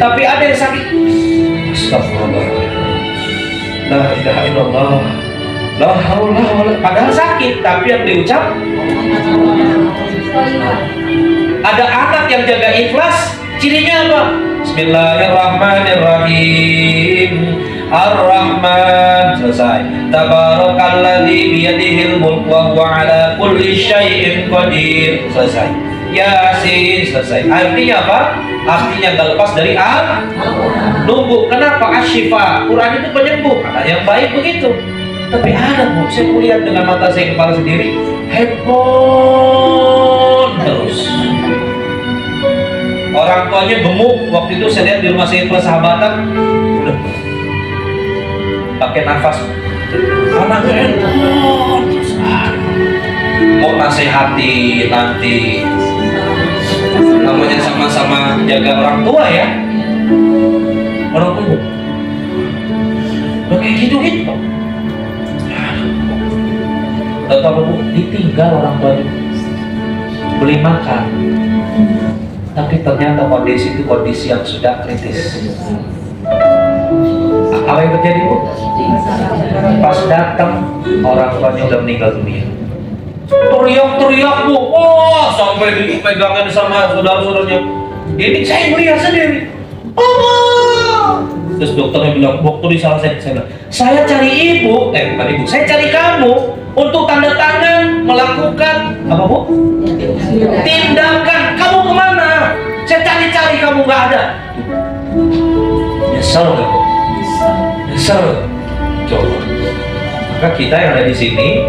Tapi ada yang sakit, astagfirullah, la ilaha illallah, la haula wala, padahal sakit, tapi yang diucap. Ada anak yang jaga ikhlas, cirinya apa? Bismillahirrahmanirrahim. Ar-Rahman, selesai. Tabarakalladzi biyadihil mulku wa huwa ala kulli syai'in qadir, selesai. Yasin, selesai. Artinya apa? Artinya nggak lepas dari nunggu. Kenapa? Asyifa, Quran itu penyembuh. Ada yang baik begitu. Tapi ada Bu, saya melihat dengan mata saya kepala sendiri, handphone terus. Orang tuanya gemuk, waktu itu saya lihat di rumah saya persahabatan, udah pakai nafas, anaknya handphone terus. Mau nasihati nanti, namanya sama-sama jaga orang tua ya, orang tua udah kayak gitu. Tahu Bu, ditinggal orang tua beli makan, tapi ternyata kondisi itu kondisi yang sudah kritis. Apa yang terjadi Bu? Pas datang orang tuanya udah meninggal dunia. Teriak-teriak Bu, wah sampai dipegangin sama saudara-saudaranya. Ini saya melihat sendiri. Terus dokternya bilang, dokter salah saya bilang, saya cari ibu, bukan ibu, saya cari kamu untuk tanda tangan melakukan apa Bu? Tindakan. Kamu kemana? Saya cari-cari kamu nggak ada. Nyesel nggak Bu? Nyesel. Coba. Maka kita yang ada di sini,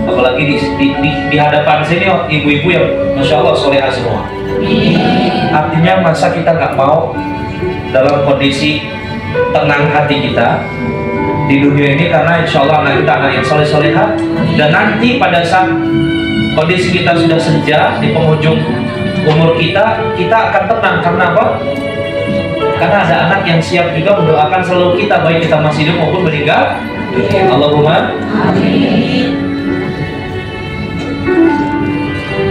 apalagi di hadapan sini ibu-ibu yang masya Allah soleha semua. Artinya masa kita nggak mau dalam kondisi tenang hati kita di dunia ini, karena insya Allah anak kita anak yang soleh-soleha, dan nanti pada saat kondisi kita sudah senja di penghujung umur kita akan tenang. Karena apa? Karena ada anak yang siap juga mendoakan selalu kita, baik kita masih hidup maupun meninggal. Allahumma amin.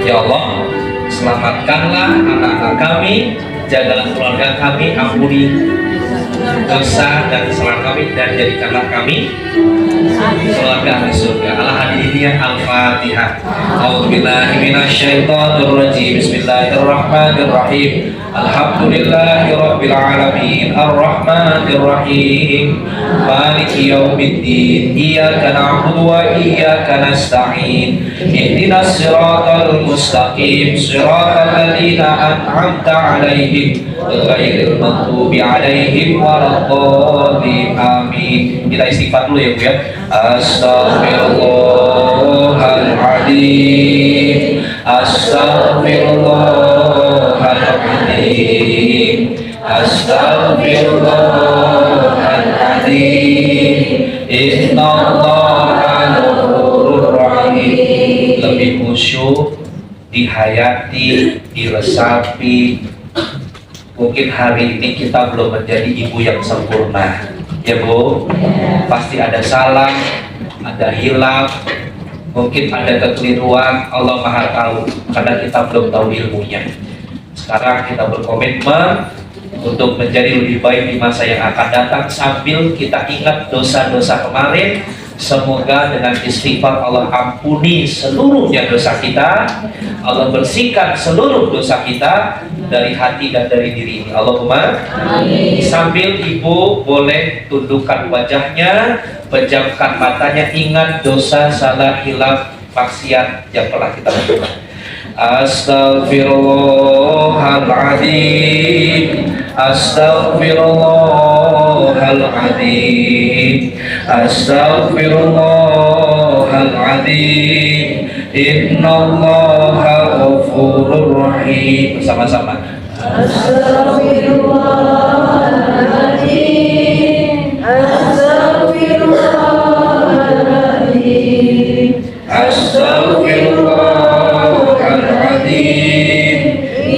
Ya Allah, selamatkanlah anak-anak kami, jagalah keluarga kami, ampuni dosa dan kesalahan kami, dan jadikanlah kami keluarga ahli surga. Ala hadirinnya Al-Fatihah. A'udzubillahi minasyaitonirrajim. Bismillahirrahmanirrahim. Alhamdulillahirabbil alamin. Arrahmanirrahim. Maliki yaumiddin. Iyyaka na'budu wa iyyaka nasta'in. Ihdinas siratal mustaqim. Siratal ladzina an'amta 'alaihim ghairil maghdubi 'alaihim waladdallin. Amin. Kita istighfar dulu ya Bu ya. Astaghfirullahaladzim. Astaghfirullahaladzim. Astaghfirullahaladzim. Innallaha ghafurur rahim. Lebih khusyuk, dihayati, diresapi. Mungkin hari ini kita belum menjadi ibu yang sempurna, ya Bu. Pasti ada salah, ada hilaf, mungkin ada kekeliruan. Allah Maha tahu, karena kita belum tahu ilmunya. Sekarang kita berkomitmen untuk menjadi lebih baik di masa yang akan datang, sambil kita ingat dosa-dosa kemarin. Semoga dengan istighfar Allah ampuni seluruhnya dosa kita, Allah bersihkan seluruh dosa kita dari hati dan dari diri ini. Allahumma amin. Sambil ibu boleh tundukkan wajahnya, pejamkan matanya, ingat dosa, salah, hilaf, maksiat yang pernah kita lakukan. Astaghfirullahaladzim. Astaghfirullahaladzim. Astaghfirullahaladzim. Innallaha ghafurur rahim. Bersama-sama. Astaghfirullahaladzim. Astaghfirullahaladzim. Astaghfirullahaladzim.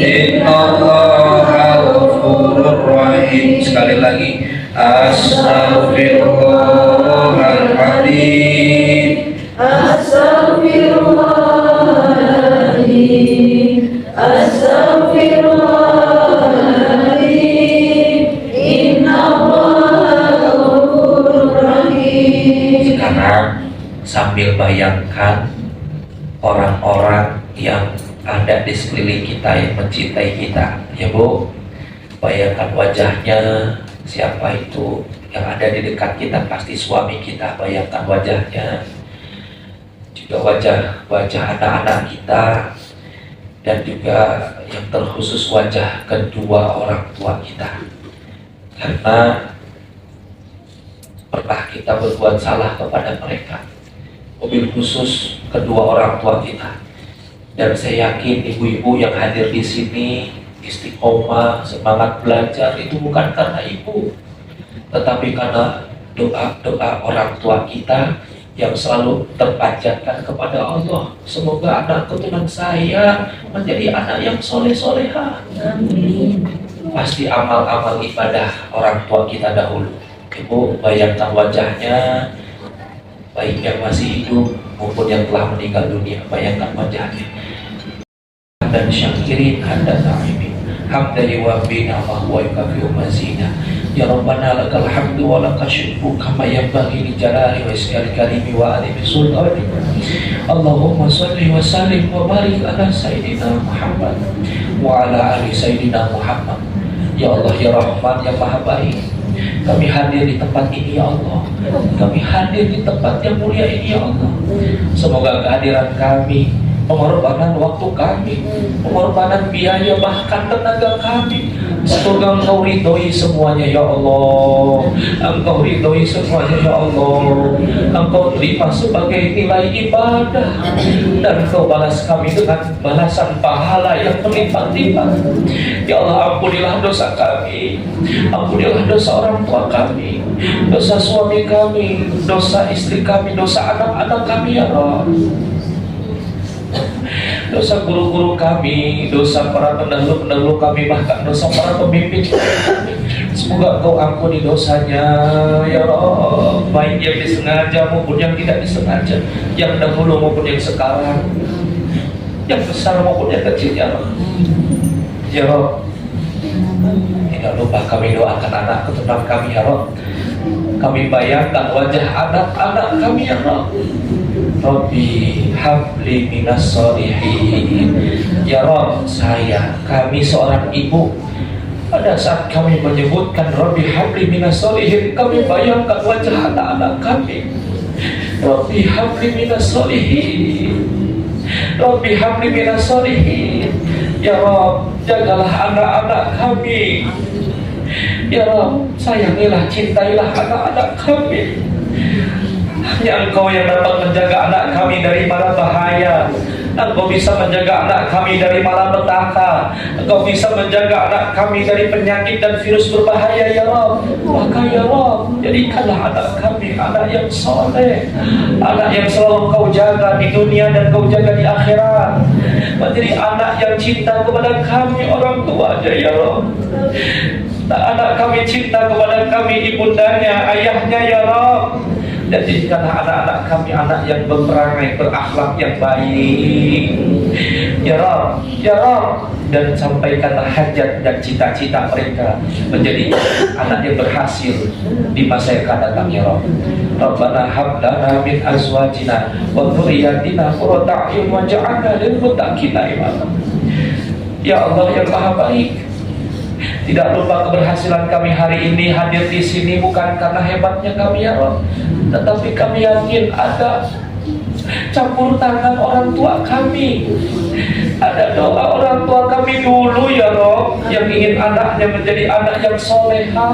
Innallaha ghafurur rahim. Sekali lagi. Astaghfirullahaladzim. Astaghfirullahaladzim. Astaghfirullahaladzim. Innallaha ghafurur rahim. Sekarang sambil bayangkan orang-orang yang ada di sekeliling kita yang mencintai kita, ya Bu. Bayangkan wajahnya, siapa itu yang ada di dekat kita, pasti suami kita. Bayangkan wajahnya, juga wajah anak-anak kita, dan juga yang terkhusus wajah kedua orang tua kita. Karena pernah kita berbuat salah kepada mereka, mobil khusus kedua orang tua kita. Dan saya yakin ibu-ibu yang hadir di sini istiqomah, semangat belajar itu bukan karena ibu, tetapi karena doa-doa orang tua kita yang selalu terpanjatkan kepada Allah. Semoga anak keturunan saya menjadi anak yang soleh-soleha. Pasti amal-amal ibadah orang tua kita dahulu. Ibu bayangkan wajahnya, baik yang masih hidup maupun yang telah meninggal dunia. Bayangkan wajahnya. Dan syakirin handa na'imin hamda yuwabbina wa huwa yukafi'u mazina. Ya Rabbana lakal hamdu wa lakal syukru kama yanbaghi li jalali wa isyari karimi wa azimi sultanik. Allahumma salli wa sallim wa barik ala Sayyidina Muhammad wa ala ali Sayyidina Muhammad. Ya Allah ya Rahman ya Maha Baik, kami hadir di tempat ini ya Allah, kami hadir di tempat yang mulia ini ya Allah. Semoga kehadiran kami, pengorbanan waktu kami, pengorbanan biaya bahkan tenaga kami, semoga Engkau ridhoi semuanya ya Allah. Engkau ridhoi semuanya ya Allah. Engkau terima sebagai nilai ibadah, dan Engkau balas kami dengan balasan pahala yang berlimpah-limpah. Ya Allah, ampunilah dosa kami, ampunilah dosa orang tua kami, dosa suami kami, dosa istri kami, dosa anak-anak kami ya Allah, dosa guru-guru kami, dosa para pendahulu-pendahulu kami, bahkan dosa para pemimpin kami. Semoga Engkau ampuni dosanya ya Rabb, baik yang disengaja maupun yang tidak disengaja, yang dahulu maupun yang sekarang, yang besar maupun yang kecil ya Rabb. Ya Rabb, tidak lupa kami doakan anak keturunan kami ya Rabb. Kami bayangkan wajah anak-anak kami ya Rabb. Rabbi habli minas solihin. Ya Rabb, kami seorang ibu, pada saat kami menyebutkan Rabbi habli minas solihin, kami bayangkan wajah anak-anak kami. Rabbi habli minas solihin, Rabbi habli minas solihin. Ya Rabb, jagalah anak-anak kami. Ya Rabb, sayangilah, cintailah anak-anak kami. Hanya Engkau yang dapat menjaga anak kami dari mara bahaya. Engkau bisa menjaga anak kami dari malapetaka. Engkau bisa menjaga anak kami dari penyakit dan virus berbahaya ya Rabb. Maka ya Rabb, jadikanlah anak kami anak yang soleh, anak yang selalu Engkau jaga di dunia dan Engkau jaga di akhirat. Menjadi anak yang cinta kepada kami orang tuanya ya Rabb. Anak kami cinta kepada kami ibundanya, ayahnya ya Rabb. Dan jadikanlah anak-anak kami anak yang berperangai, berakhlak yang baik ya Rabb, ya Rabb. Dan sampaikanlah hajat dan cita-cita mereka menjadi anak yang berhasil di masa yang akan datang ya Rabb. Rabbana hab lana min azwajina wa dhurriyyatina qurrata a'yun waj'alna lil muttaqina imama. Ya Allah yang Maha Baik, tidak lupa keberhasilan kami hari ini hadir di sini bukan karena hebatnya kami ya Rabb, tetapi kami yakin ada campur tangan orang tua kami, ada doa orang tua kami dulu ya Rabb, yang ingin anaknya menjadi anak yang soleha,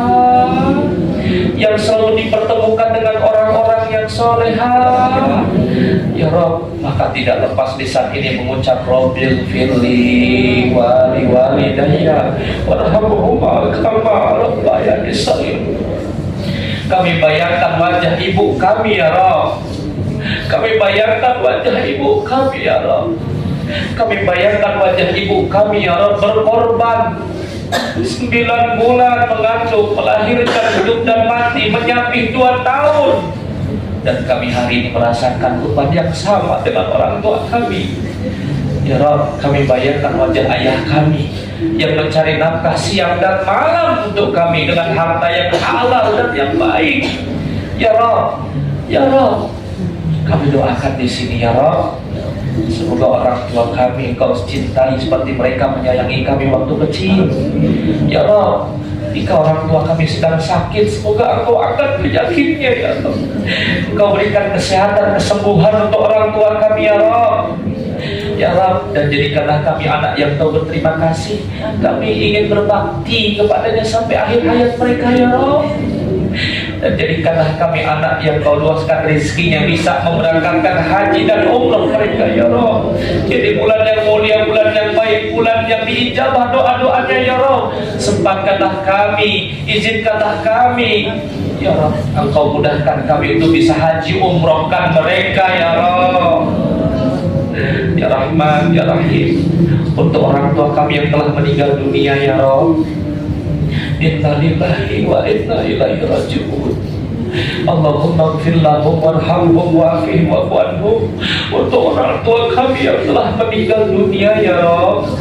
yang selalu dipertemukan dengan orang-orang yang soleha ya Rabb. Maka tidak lepas lisan ini mengucap Rabbil firli wali walidayya warhamhuma kama rabbayani shaghira. Kami bayangkan wajah ibu kami ya Rabb, kami bayangkan wajah ibu kami ya Rabb, kami bayangkan wajah ibu kami ya Rabb berkorban 9 bulan mengandung, melahirkan, hidup dan mati, menyapih 2 tahun. Dan kami hari ini merasakan beban yang sama dengan orang tua kami ya Rabb. Kami bayangkan wajah ayah kami yang mencari nafkah siang dan malam untuk kami dengan harta yang halal dan yang baik ya Rabb, ya Rabb. Kami doakan di sini ya Rabb, semoga orang tua kami Engkau cintai seperti mereka menyayangi kami waktu kecil ya Rabb. Jika orang tua kami sedang sakit, semoga Engkau angkat penyakitnya ya Allah. Engkau berikan kesehatan, kesembuhan untuk orang tua kami ya Rabb, ya Rabb. Dan jadikanlah kami anak yang Kau berterima kasih. Kami ingin berbakti kepadanya sampai akhir hayat mereka ya Rabb. dan jadikanlah kami anak yang Kau luaskan rezekinya bisa memberangkatkan haji dan umrah mereka ya Rabb. Jadi bulan yang mulia, bulan yang baik, bulan yang diijabah doa-doanya ya Rabb. Sempatkanlah kami, izinkanlah kami ya Rabb, Engkau mudahkan kami untuk bisa haji umrohkan mereka ya Rabb. Ya Rahman, Ya Rahim, untuk orang tua kami yang telah meninggal dunia ya Rabb, inna lillahi wa inna ilaihi raji'un. Allahumma gfir lahum warhamhum wa'afihim wa'fu anhum. Untuk orang tua kami yang telah meninggal dunia ya Rabb,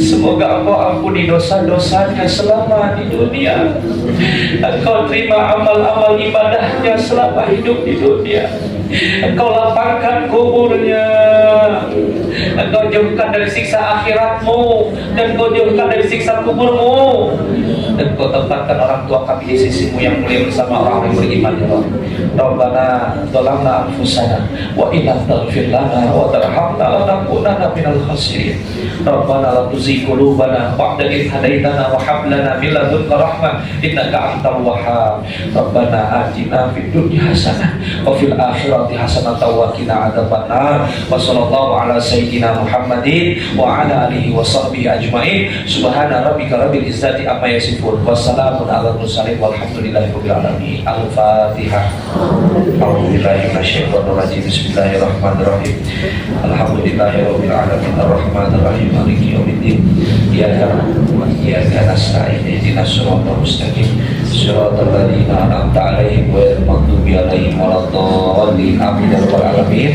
semoga Engkau ampuni dosa-dosanya selama di dunia. Engkau terima amal-amal ibadahnya selama hidup di dunia. Engkau lapangkan kuburnya, Engkau jauhkan dari siksa akhiratmu, dan Engkau jauhkan dari siksa kuburmu, dan Engkau tempatkan orang tua kami di sisimu yang mulia bersama orang yang beriman ya Rabb. Rabbana zalamna anfusana wa illam taghfir lana wa tarhamna lanakunanna minal khasirin. Rabbana la tuzigh qulubana ba'da idh hadaitana wa hab lana min ladunka rahmah innaka antal wahhab. Rabbana atina fid dunya hasanah wa fil akhirati hasanah wa qina adzabannar. Wa sallallahu ala sayyidina Muhammadin wa ala alihi wa sahbihi ajmain. Subhana rabbika rabbil izzati amma yasifun. Wassalamun ala mursalin walhamdulillahi rabbil alamin. Al-Fatihah. A'udzubillahi minasyaitonir rajim. Bismillahirrahmanirrahim. Alhamdulillahi rabbil alamin arrahmanir rahim maliki yaumiddin. Iyyaka na'budu wa iyyaka nasta'in. Ihdinas siratal mustaqim. Siratal ladzina an'amta 'alaihim ghairil maghdubi 'alaihim waladdallin. Amin ya rabbal alamin.